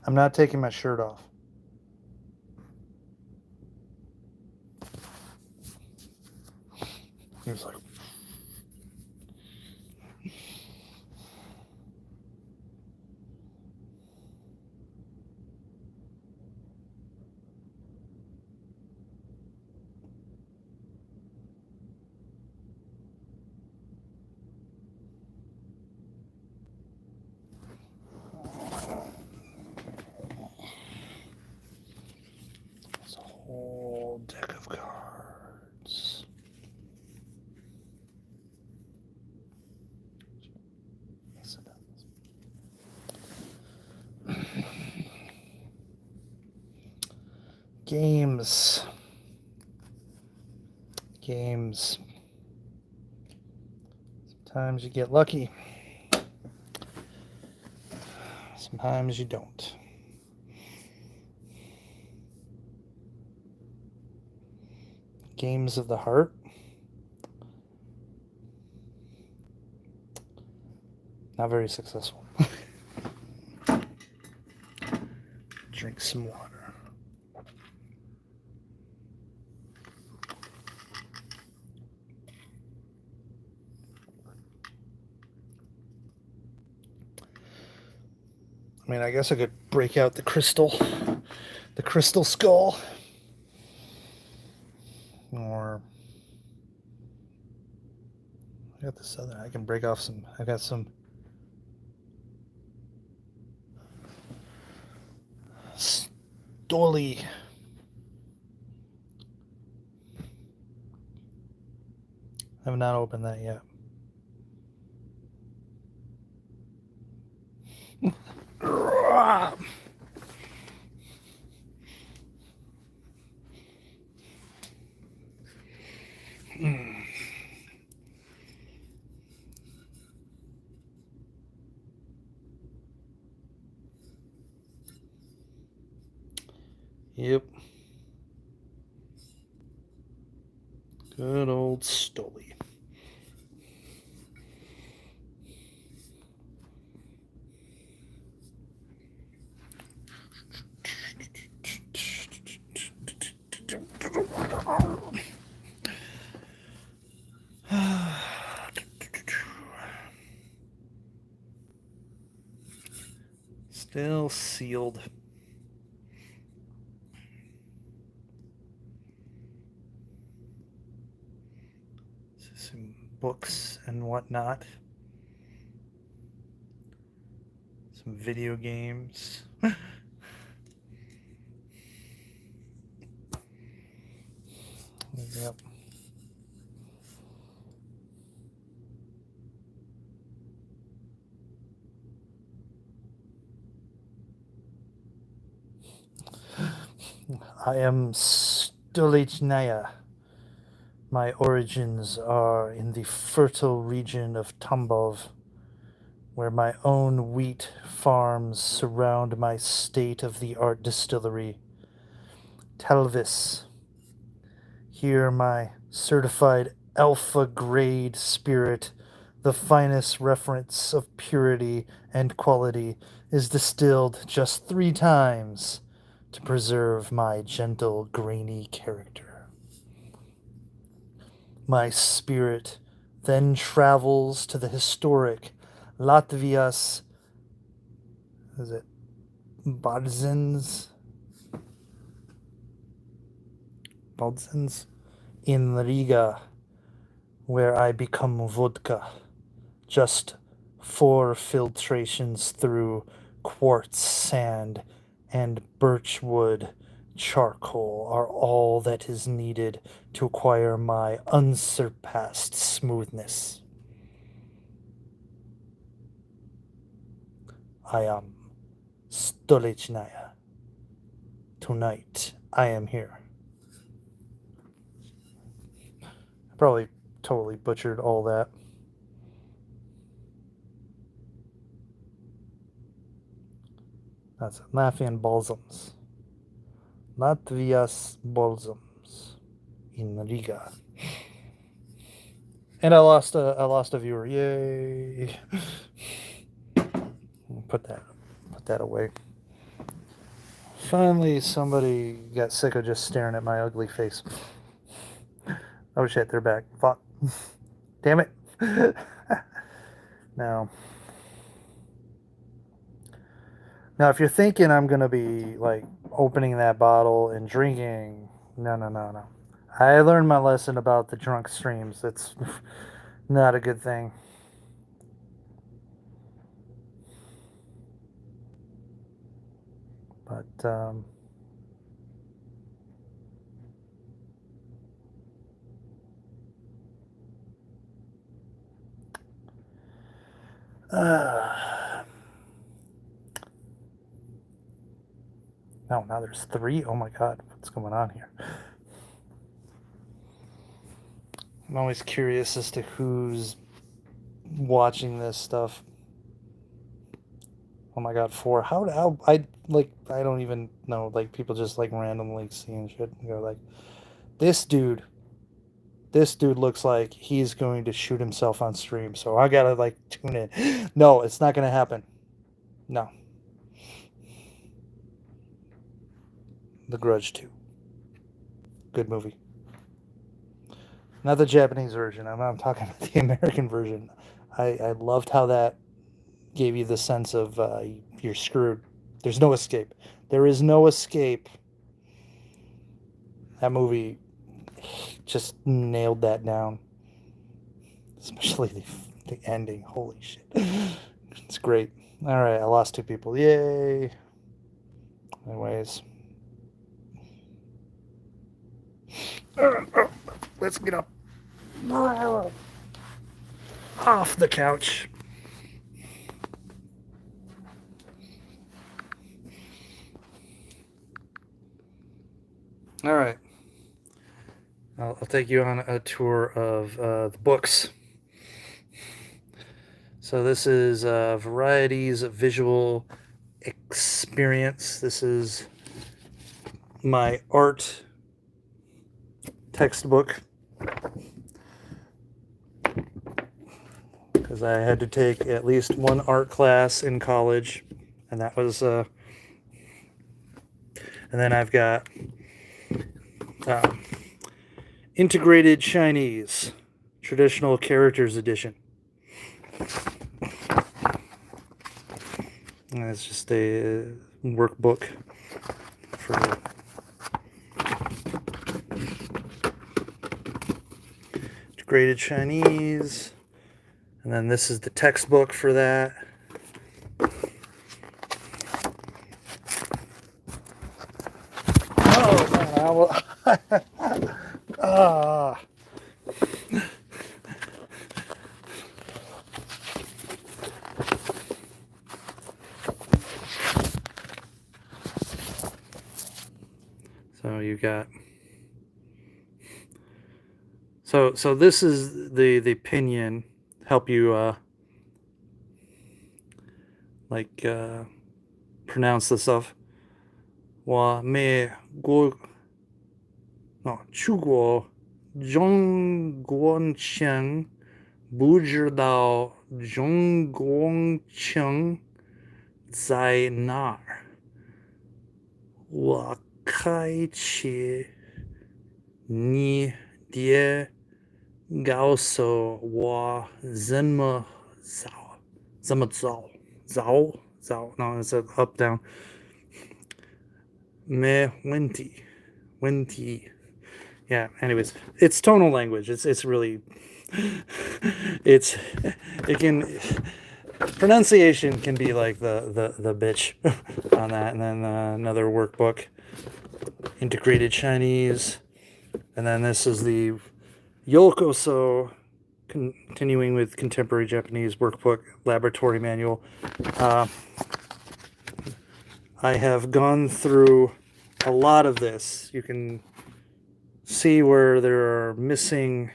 I'm not taking my shirt off. He was like, it's a whole deck of cards. Games. Sometimes you get lucky. Sometimes you don't. Games of the heart. Not very successful. Drink some water. I mean, I guess I could break out the crystal skull. Or I got this other. I can break off some. I got some Stoli. I have not opened that yet. Yep. Good old Stoli. Still sealed. Some books and whatnot. Some video games. Yep. I am Stolichnaya. My origins are in the fertile region of Tambov, where my own wheat farms surround my state-of-the-art distillery. Telvis. Here my certified alpha-grade spirit, the finest reference of purity and quality, is distilled just 3 times to preserve my gentle, grainy character. My spirit then travels to the historic Latvia's, is it Baldzins in Riga, where I become vodka. Just 4 filtrations through quartz sand and birchwood charcoal are all that is needed to acquire my unsurpassed smoothness. I am Stolichnaya. Tonight I am here. I probably totally butchered all that. That's it. Latvian balsams. Latvias balsams in Riga. And I lost a viewer. Yay! Put that away. Finally, somebody got sick of just staring at my ugly face. Oh shit, they're back. Fuck. Damn it. Now, if you're thinking I'm gonna be like opening that bottle and drinking, no. I learned my lesson about the drunk streams. It's not a good thing. But no, now there's 3. Oh my god, what's going on here? I'm always curious as to who's watching this stuff. Oh my god, 4. How I don't even know. Like, people just like randomly seeing shit and go like, this dude looks like he's going to shoot himself on stream, so I gotta like tune in. No, it's not gonna happen. No. The Grudge 2. Good movie. Not the Japanese version. I'm talking about the American version. I loved how that gave you the sense of you're screwed. There's no escape. There is no escape. That movie just nailed that down. Especially the ending. Holy shit. It's great. All right, I lost 2 people. Yay. Anyways. Let's get up. Off the couch. All right. I'll take you on a tour of the books. So this is Varieties of Visual Experience. This is my art textbook, because I had to take at least one art class in college, and that was and then I've got Integrated Chinese Traditional Characters Edition. And it's just a workbook for Integrated Chinese. And then this is the textbook for that. Oh, ah. So you got. So this is the pinyin, help you pronounce this stuff. 我美国 no 出国中国腔不知道中国腔在哪儿。我开启你得告诉我怎么走 no, it's up down. 没问题 Yeah, anyways, it's tonal language. It's really It's it can pronunciation can be like the bitch on that. And then another workbook, integrated Chinese, and then this is the Yokoso, continuing with contemporary Japanese workbook, laboratory manual. I have gone through a lot of this. You can see where there are missing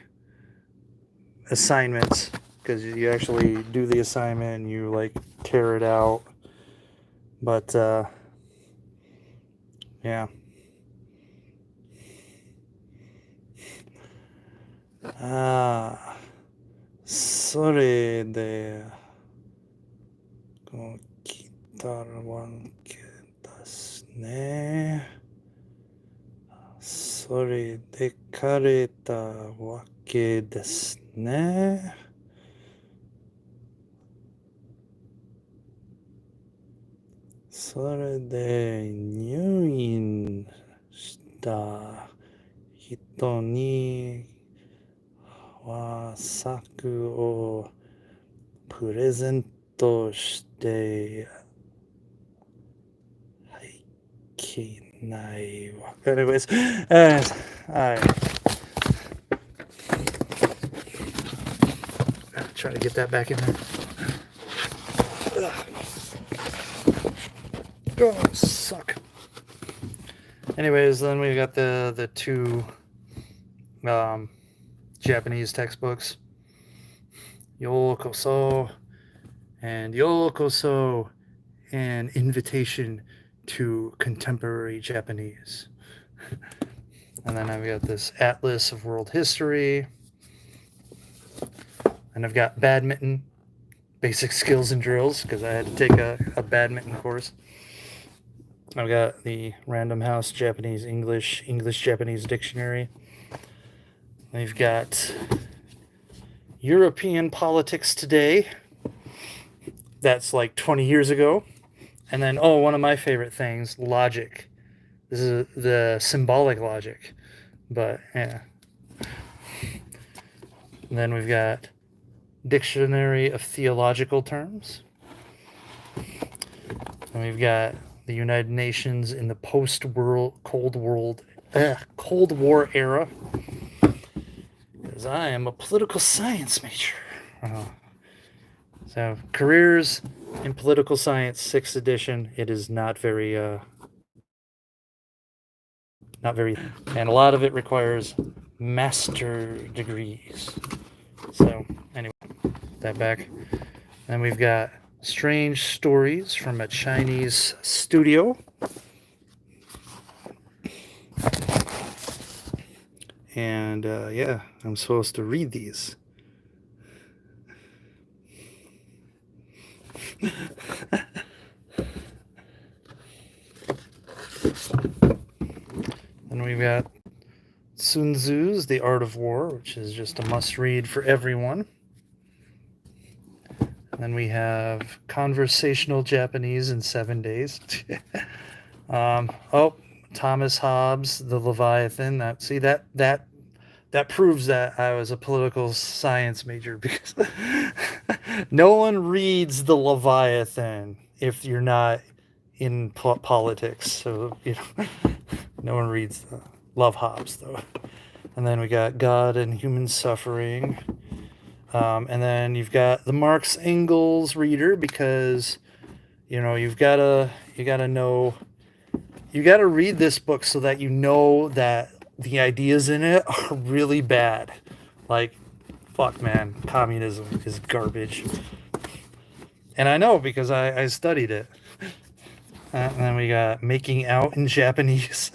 assignments because you actually do the assignment and you like tear it out. But yeah. Ah, それでこう来たわけですね。それで枯れたわけですね。それで入院した人には策をプレゼントしてはいけないわ。Anyways, I try to get that back in there. Oh, suck. Anyways, then we got the two Japanese textbooks, Yokoso and Yokoso, an invitation to contemporary Japanese. And then I've got this Atlas of World History. And I've got badminton, basic skills and drills, because I had to take a badminton course. I've got the Random House Japanese English Japanese Dictionary. We've got European Politics Today. That's like 20 years ago. And then, one of my favorite things, logic. This is the symbolic logic. But, yeah. And then we've got Dictionary of Theological Terms. And we've got the United Nations in the Cold War era. Because I am a political science major. So, Careers in Political Science, 6th edition. It is not very, and a lot of it requires master degrees. So, anyway, that back. Then we've got Strange Stories from a Chinese Studio. And, yeah, I'm supposed to read these. Then we've got Sun Tzu's The Art of War, which is just a must-read for everyone. And then we have Conversational Japanese in 7 Days. Thomas Hobbes, The Leviathan. That proves that I was a political science major, because no one reads The Leviathan if you're not in politics. So, no one reads Love Hobbes, though. And then we got God and Human Suffering. And then you've got the Marx Engels reader, because, you gotta read this book so that you know that the ideas in it are really bad. Like, fuck, man, communism is garbage. And I know, because I studied it. And then we got Making Out in Japanese.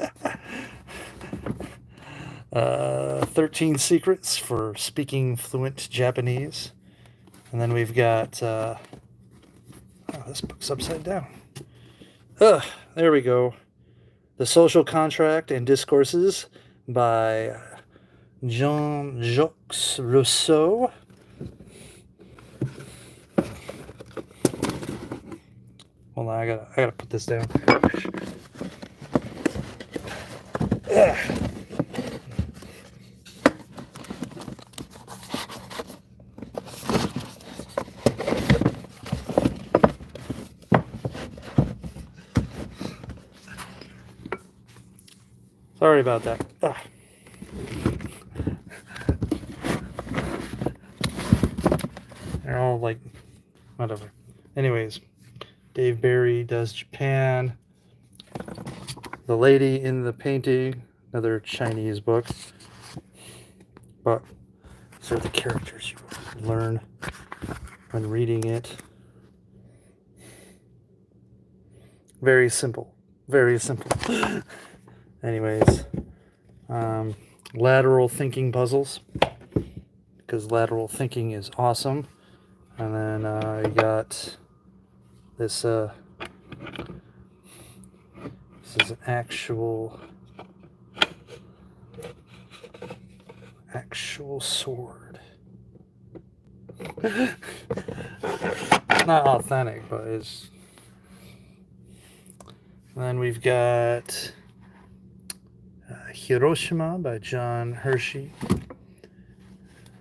13 Secrets for Speaking Fluent Japanese. And then we've got... this book's upside down. There we go. The Social Contract and Discourses by Jean-Jacques Rousseau. Hold on, I gotta put this down. Sorry about that. Ugh. They're all like, whatever. Anyways, Dave Barry does Japan. The Lady in the Painting, another Chinese book. But these are the characters you learn when reading it. Very simple. Very simple. Anyways, lateral thinking puzzles, because lateral thinking is awesome. And then you got this. This is an actual sword. Not authentic, but it's. And then we've got Hiroshima by John Hershey.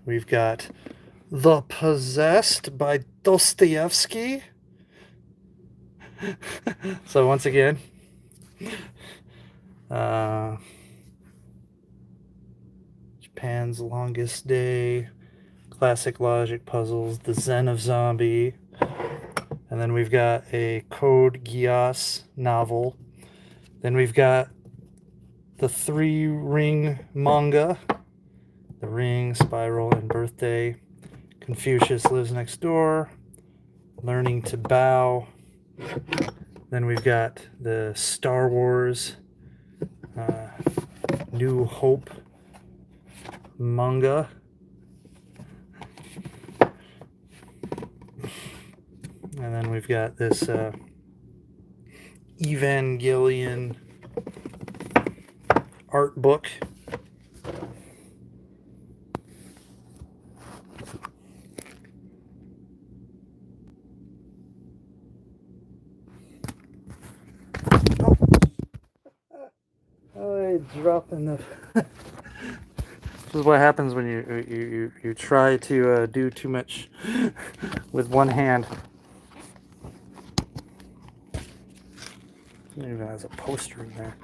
We've got The Possessed by Dostoevsky. So once again, Japan's Longest Day, Classic Logic Puzzles, The Zen of Zombie. And then we've got a Code Geass novel. Then we've got the Three Ring manga, The Ring, Spiral, and Birthday. Confucius Lives Next Door, Learning to Bow. Then we've got the Star Wars New Hope manga. And then we've got this Evangelion art book. I dropped in the. This is what happens when you try to do too much with one hand. It even has a poster in there.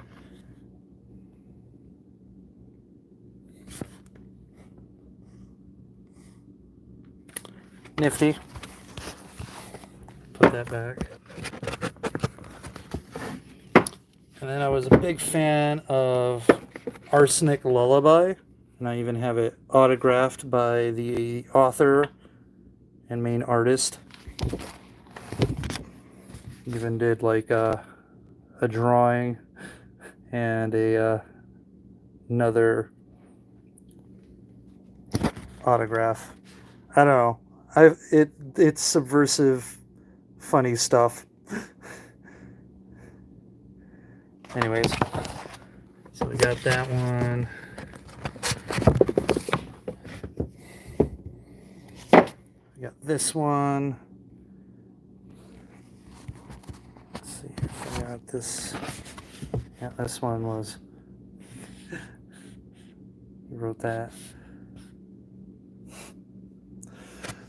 Nifty. Put that back. And then I was a big fan of Arsenic Lullaby, and I even have it autographed by the author and main artist. Even did like a drawing and another autograph. I don't know. It's subversive, funny stuff. Anyways, so we got that one. We got this one. Let's see if I got this. Yeah, this one was. He wrote that.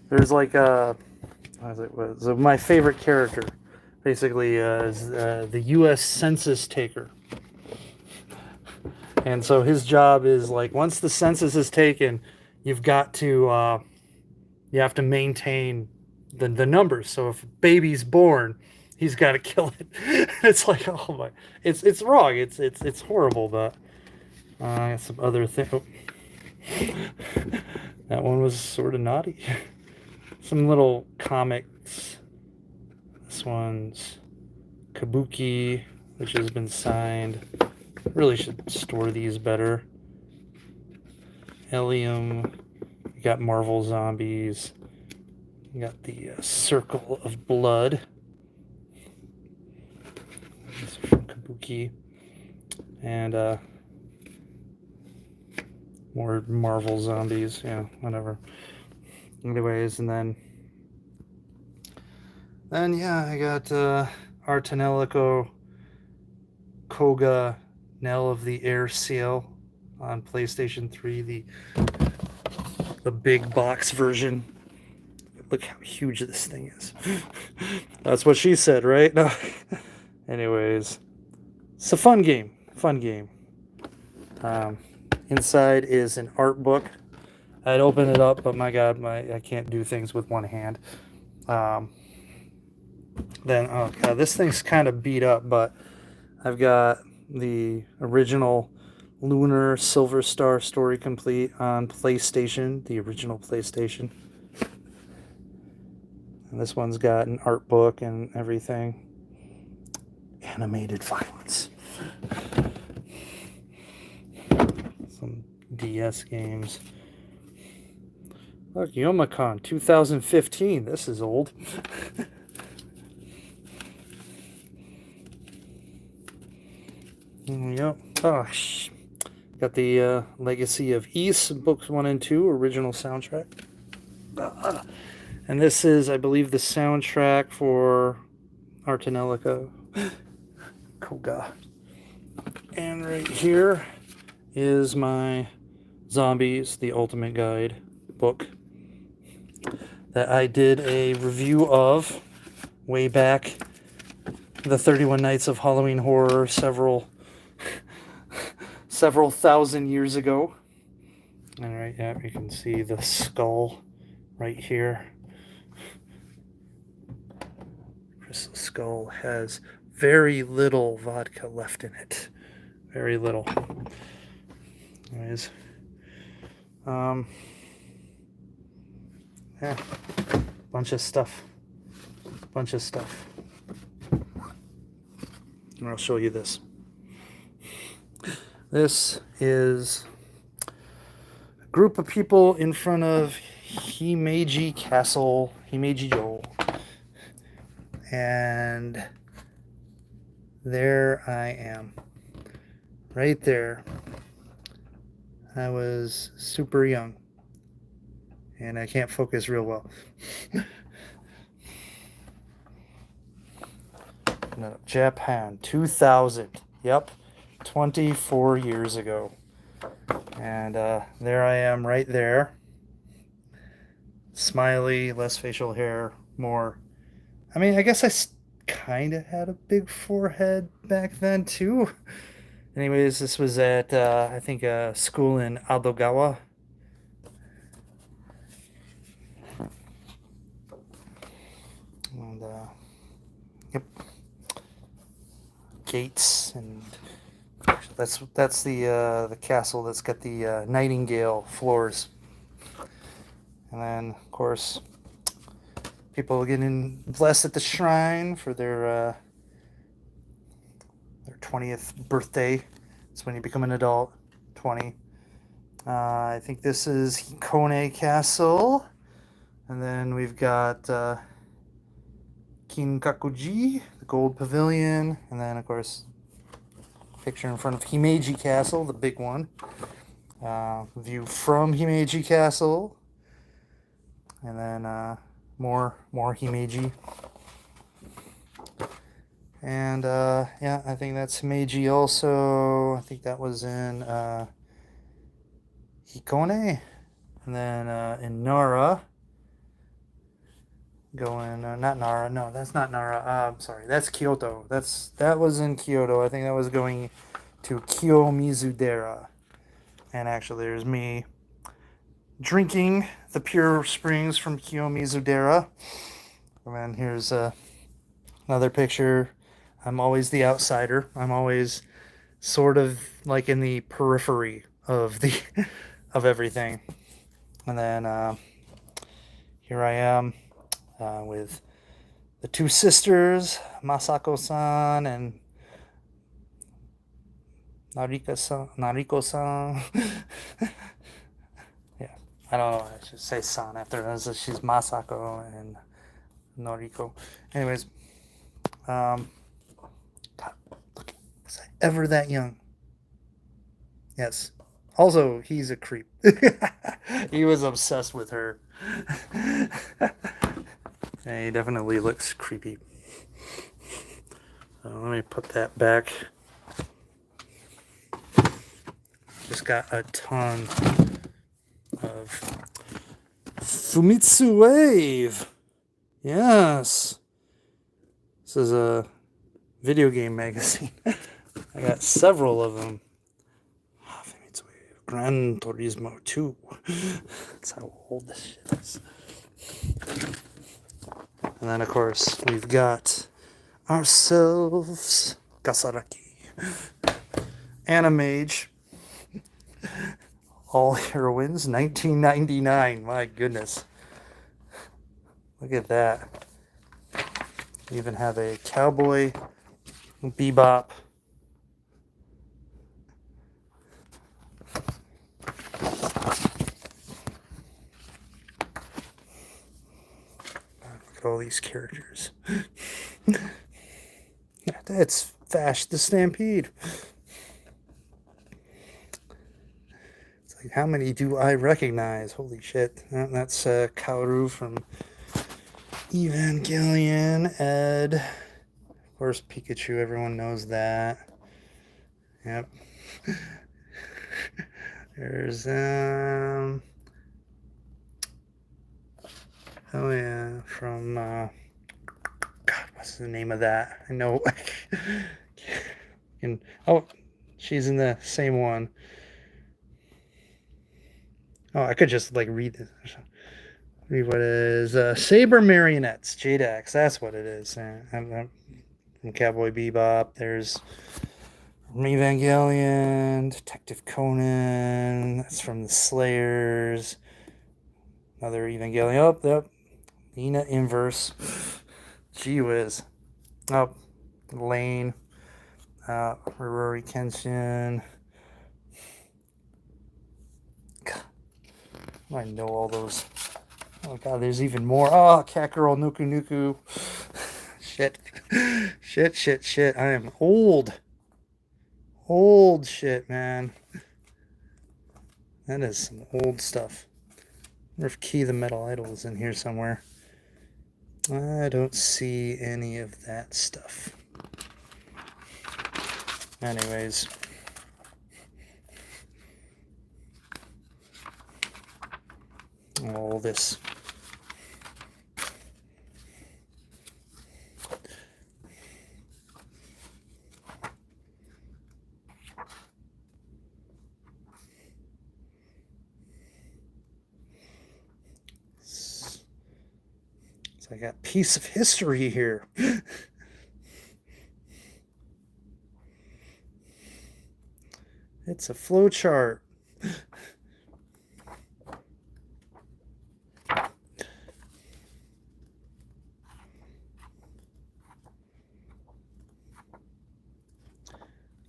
There's like so my favorite character basically is the U.S. Census taker. And so his job is like, once the census is taken, you've got to you have to maintain the numbers. So if a baby's born, he's got to kill it. It's like, oh my, it's wrong. It's horrible. But I got some other thing. Oh. That one was sort of naughty. Some little comics. This one's Kabuki, which has been signed. Really should store these better. Helium. You got Marvel Zombies. You got the Circle of Blood. This is from Kabuki. And more Marvel Zombies. Yeah, whatever. Anyways, and then yeah, I got Artanelico Koga Knell of the Air Seal on PlayStation 3, the big box version. Look how huge this thing is. That's what she said, right? No. Anyways, it's a fun game. Inside is an art book. I'd open it up, but my God, I can't do things with one hand. Then, oh God, this thing's kind of beat up, but I've got the original Lunar Silver Star Story Complete on PlayStation, the original PlayStation. And this one's got an art book and everything. Animated violence. Some DS games. Look, Youmacon 2015. This is old. Yep. Oh, got the Legacy of Ys, books 1 and 2, original soundtrack. And this is, I believe, the soundtrack for Artanelica. Koga. And right here is my Zombies, the Ultimate Guide book that I did a review of way back, the 31 Nights of Halloween Horror, several thousand years ago. And right, yeah, you can see the skull right here. Crystal Skull has very little vodka left in it. Very little. Anyways, yeah, bunch of stuff. And I'll show you this. This is a group of people in front of Himeji Castle, Himeji-jo. And there I am. Right there. I was super young. And I can't focus real well. No, Japan, 2000. Yep, 24 years ago. And there I am right there. Smiley, less facial hair, more. I mean, I guess I kind of had a big forehead back then, too. Anyways, this was at, I think, a school in Adogawa. And, yep. Gates, and that's the castle that's got the nightingale floors. And then, of course, people getting blessed at the shrine for their 20th birthday. It's when you become an adult, 20. I think this is Hikone Castle. And then we've got Kinkakuji, the Gold Pavilion. And then, of course, picture in front of Himeji Castle, the big one. View from Himeji Castle. And then more Himeji. And yeah, I think that's Himeji also. I think that was in Hikone. And then in Nara. Going, not Nara. No, that's not Nara. I'm sorry. That's Kyoto. That was in Kyoto. I think that was going to Kiyomizu-dera. And actually, there's me drinking the pure springs from Kiyomizu-dera. And then here's another picture. I'm always the outsider. I'm always sort of like in the periphery of the of everything. And then here I am with the two sisters, Masako-san and Nariko-san. Yeah, I don't know. I should say san after that. So she's Masako and Noriko. Anyways, God, look, was I ever that young? Yes. Also, he's a creep. He was obsessed with her. Yeah, he definitely looks creepy. So let me put that back. Just got a ton of Fumitsu Wave. Yes. This is a video game magazine. I got several of them. Oh, Gran Turismo 2. That's how old this shit is. And then, of course, we've got ourselves Gasaraki. Animage. All Heroines, 1999. My goodness. Look at that. We even have a Cowboy Bebop. Look at all these characters. That's Fash the Stampede. It's like, how many do I recognize? Holy shit. That's Kaoru from Evangelion. Ed. Of course, Pikachu. Everyone knows that. Yep. There's, oh yeah, from, God, what's the name of that? I know. And, oh, she's in the same one. Oh, I could just, like, read this. Read what it is. Saber Marionettes, JDAX, that's what it is. I'm from Cowboy Bebop. There's from Evangelion, Detective Conan, that's from the Slayers. Another Evangelion. Oh, yep. Nina Inverse. Gee whiz. Oh, Lane. Rory Kenshin. God, I know all those. Oh god, there's even more. Oh, Catgirl Nuku Nuku. Shit. Shit. I am old. Old shit, man. That is some old stuff. I wonder if Key the Metal Idol is in here somewhere. I don't see any of that stuff. Anyways. All this. So I got a piece of history here. It's a flow chart.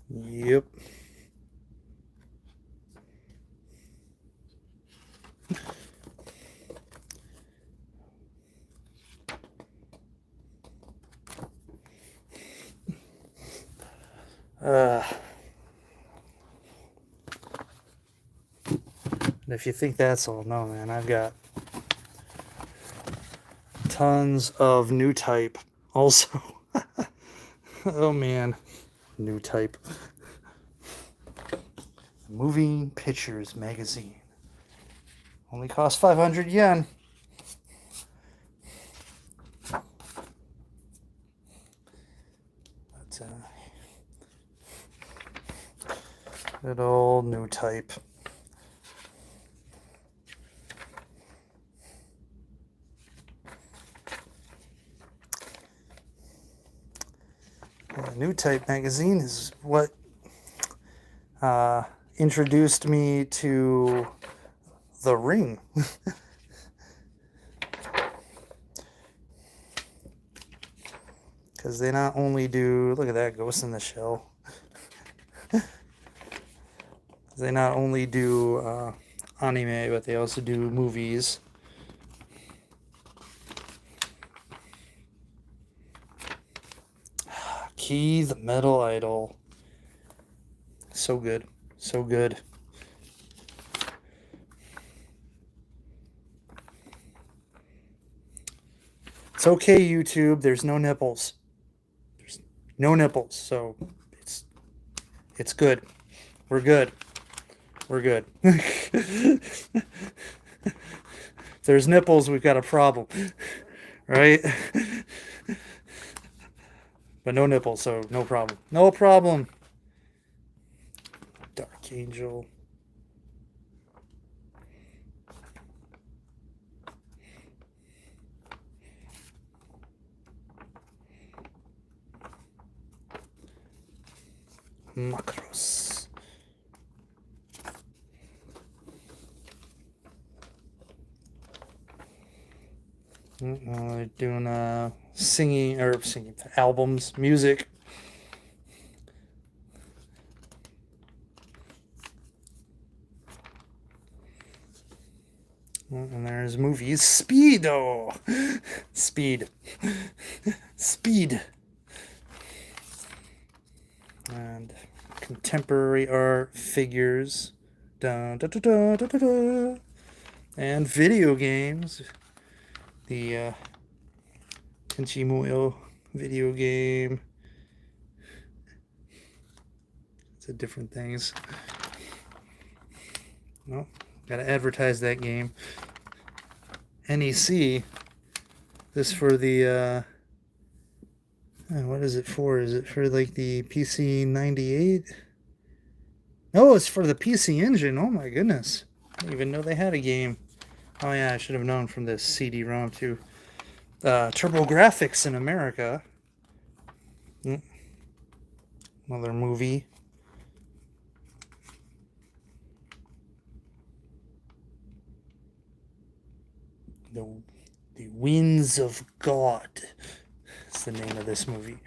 Yep. And if you think that's all, no, man, I've got tons of new type also. Oh man, new type. Moving Pictures magazine. Only cost 500 yen. But, good old new type. New Type magazine is what introduced me to The Ring. Because they not only do, look at that, Ghost in the Shell. They not only do anime, but they also do movies. Key the Metal Idol. So good. So good. It's okay, YouTube. There's no nipples. There's no nipples, so it's good. We're good. We're good. If there's nipples, we've got a problem. Right? But no nipples, so no problem. No problem. Dark Angel. Macros. They're doing singing albums, music. And there's movies. Speedo! Speed. Speed. And contemporary art, figures. Dun, dun, dun, dun, dun, dun, dun. And video games. The Tenchimuyo video game. It's a different things. Nope. Gotta advertise that game. NEC. This for the what is it for? Is it for like the PC 98? No, it's for the PC Engine. Oh my goodness. I didn't even know they had a game. Oh yeah, I should have known from this CD-ROM too. TurboGrafx in America. Another movie. The Winds of God. That's the name of this movie.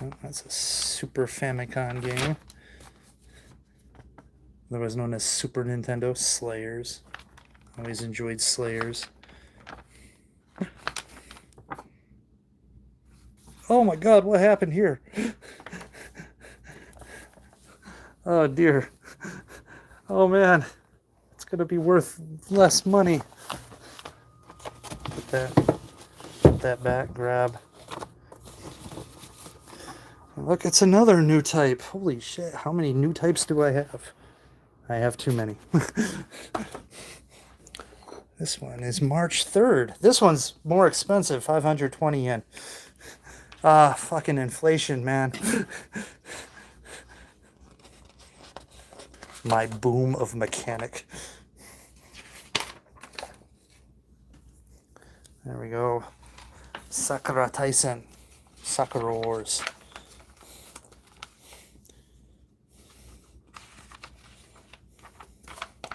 Oh, that's a Super Famicom game. Otherwise known as Super Nintendo. Slayers. Always enjoyed Slayers. Oh my god, what happened here? Oh dear. Oh man. It's gonna be worth less money. Put that back, grab. Look, it's another new type. Holy shit, how many new types do I have? I have too many. This one is March 3rd. This one's more expensive, 520 yen. Ah, fucking inflation, man. My boom of mechanic. There we go. Sakura Taisen. Sakura Wars.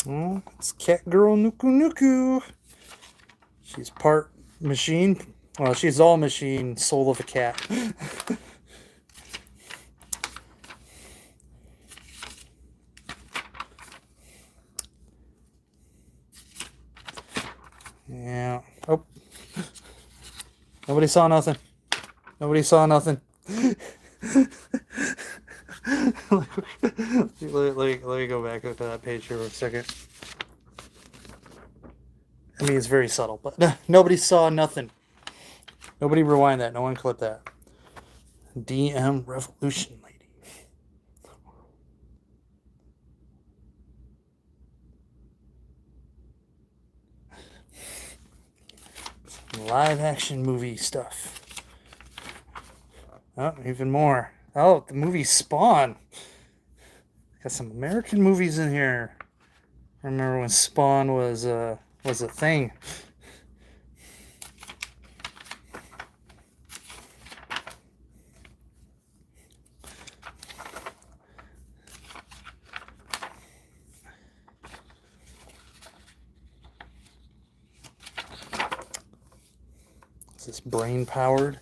Oh, it's Cat Girl Nuku Nuku. She's part machine. Well, she's all machine, soul of a cat. Yeah. Oh. Nobody saw nothing. Nobody saw nothing. Let me go back to that page here for a second. I mean, it's very subtle, but nobody saw nothing. Nobody rewind that. No one clip that. DM Revolution Lady. Live action movie stuff. Oh, even more. Oh, the movie Spawn. Got some American movies in here. I remember when Spawn was a thing. Is this brain powered?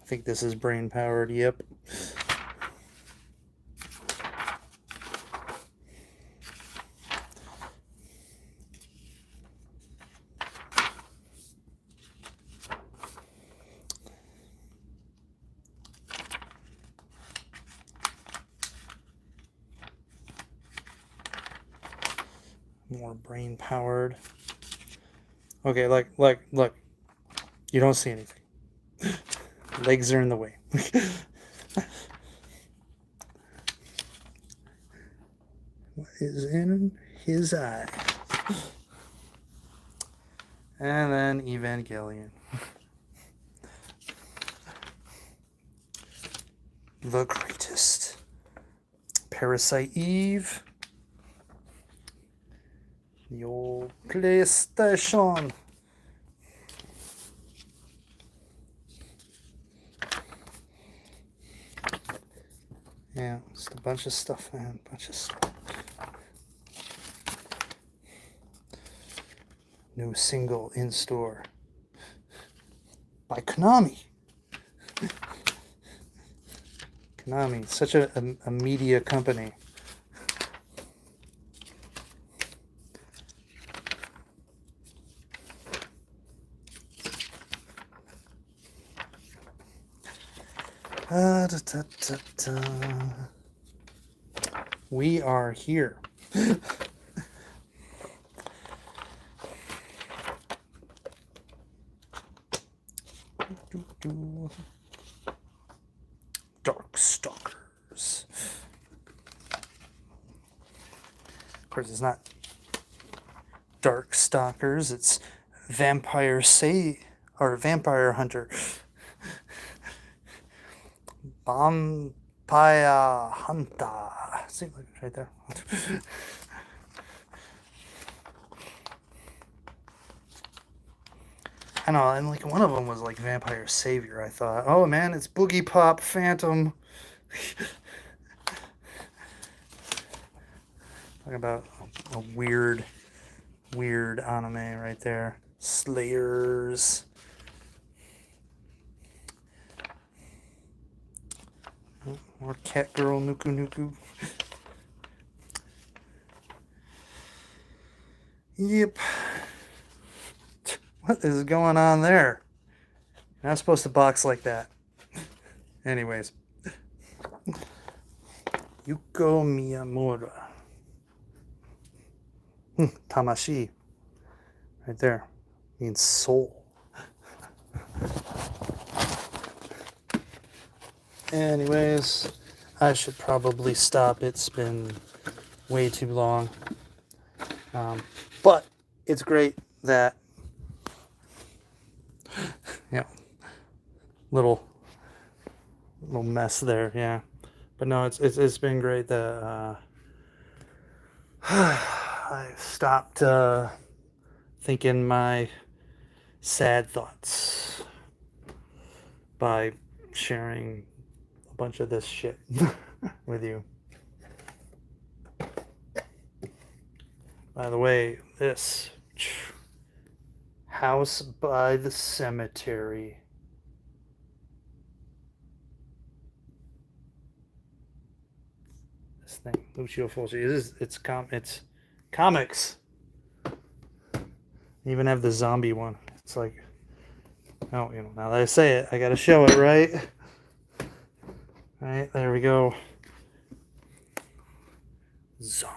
I think this is brain powered. Yep. More brain powered. Okay, look. You don't see anything. Legs are in the way. What is in his eye? And then Evangelion. The greatest. Parasite Eve. The old PlayStation. Yeah, just a bunch of stuff, man. Bunch of stuff. New single in store by Konami. Konami, such a media company. Da, da, da, da. We are here. Dark Stalkers. Of course, it's not Dark Stalkers. It's Vampire Hunter. Vampire Hunter. See, look, it's right there. I know, and like one of them was like Vampire Savior. I thought, oh man, it's Boogie Pop Phantom. Talking about a weird anime right there. Slayers. More Cat Girl Nuku Nuku. Yep. What is going on there? You're not supposed to box like that. Anyways. Yuko Miyamura. Tamashi. Right there. Means soul. Anyways, I should probably stop. It's been way too long. But it's great that, yeah, little mess there, yeah. But no, it's been great that I stopped thinking my sad thoughts by sharing a bunch of this shit with you. By the way, this House by the Cemetery. This thing, Lucio Fulci. It's comics. You even have the zombie one. It's like, oh, now that I say it, I gotta show it, right? Right, there we go. Zombie.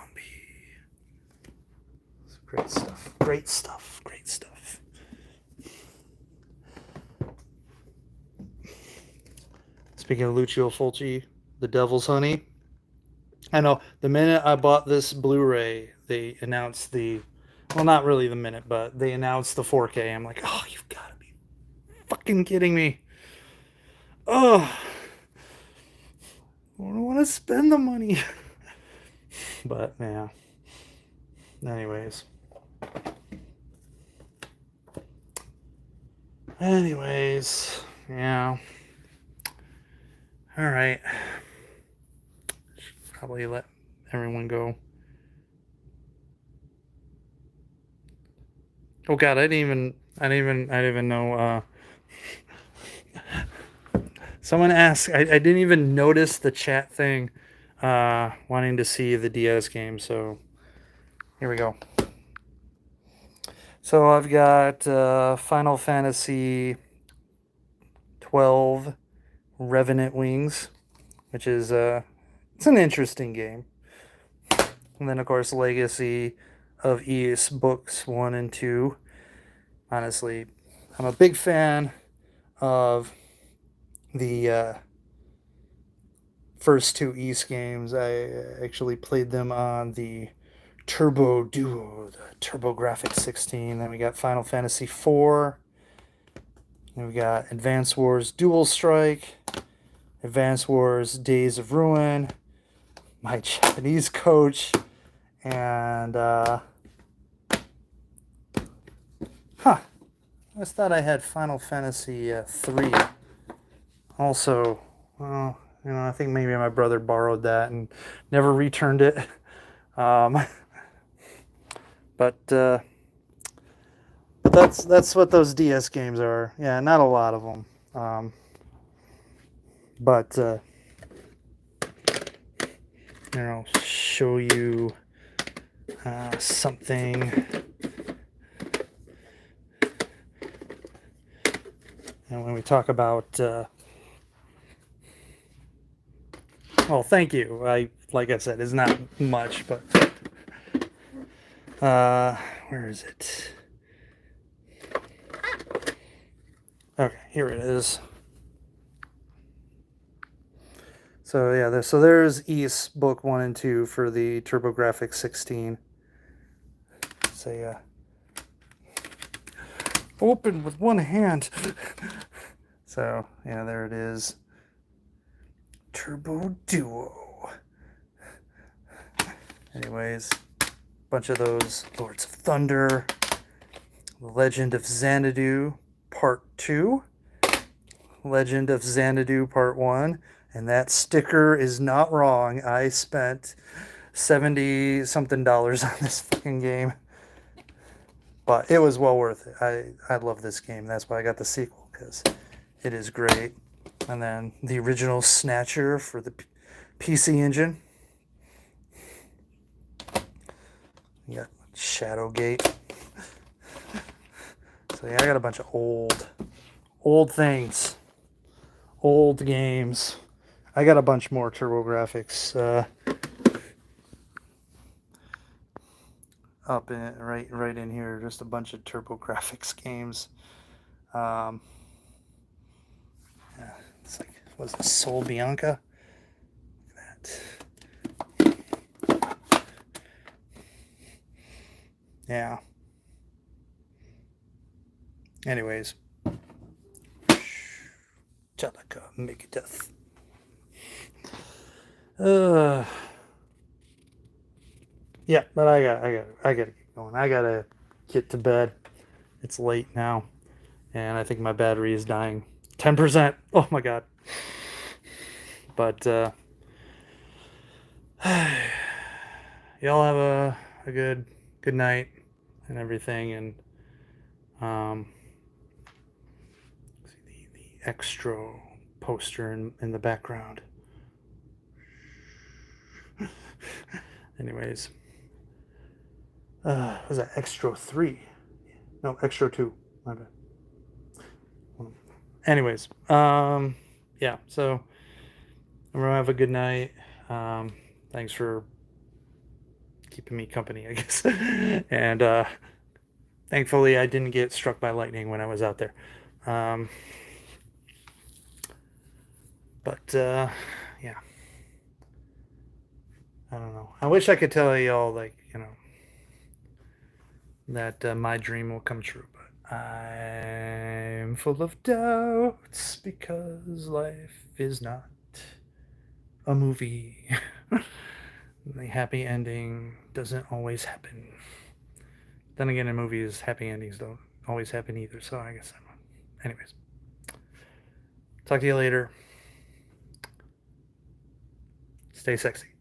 Great stuff. Great stuff. Great stuff. Speaking of Lucio Fulci, The Devil's Honey. I know, the minute I bought this Blu-ray, they announced well, not really the minute, but they announced the 4K. I'm like, oh, you've got to be fucking kidding me. Oh, I don't want to spend the money. But, yeah. Anyways, yeah. All right. Should probably let everyone go. Oh God, I didn't even know. Someone asked. I didn't even notice the chat thing, wanting to see the DS game. So here we go. So I've got Final Fantasy 12 Revenant Wings, which is it's an interesting game. And then of course Legacy of Ys books 1 and 2. Honestly, I'm a big fan of the first 2 Ys games. I actually played them on the Turbo Duo, the TurboGrafx 16. Then we got Final Fantasy 4. Then we got Advance Wars Dual Strike, Advance Wars Days of Ruin, my Japanese coach, and I just thought I had Final Fantasy 3. Also, well, I think maybe my brother borrowed that and never returned it. Um, but that's what those DS games are. Yeah, not a lot of them. But show you something. And when we talk about, well, thank you. Like I said, it's not much, but where is it? Okay, here it is. So yeah, there's East book 1 and 2 for the TurboGrafx 16. Say open with one hand. So yeah, there it is. Turbo Duo. Anyways, bunch of those Lords of Thunder, Legend of Xanadu Part 2, Legend of Xanadu Part 1, and that sticker is not wrong. I spent $70 something on this fucking game, but it was well worth it. I love this game. That's why I got the sequel, because it is great. And then the original Snatcher for the PC Engine. You got Shadowgate. So yeah, I got a bunch of old things, old games. I got a bunch more TurboGrafx up in right in here. Just a bunch of TurboGrafx games. Yeah, it's like, was it Soul Bianca? Look at that. Yeah. Anyways, Jalika Megadeth. Yeah, but I gotta get going. I gotta get to bed. It's late now, and I think my battery is dying. 10%. Oh my god. But y'all have a good night and everything, and see the extra poster in the background. Anyways, was that Extra 3? No, Extra 2. My bad. Anyways, yeah, so I'm gonna have a good night. Thanks for keeping me company, I guess. And thankfully I didn't get struck by lightning when I was out there. But yeah, I don't know. I wish I could tell y'all, like, that my dream will come true, but I'm full of doubts because life is not a movie. The happy ending doesn't always happen. Then again, in movies, happy endings don't always happen either, so I guess I'm... Anyways. Talk to you later. Stay sexy.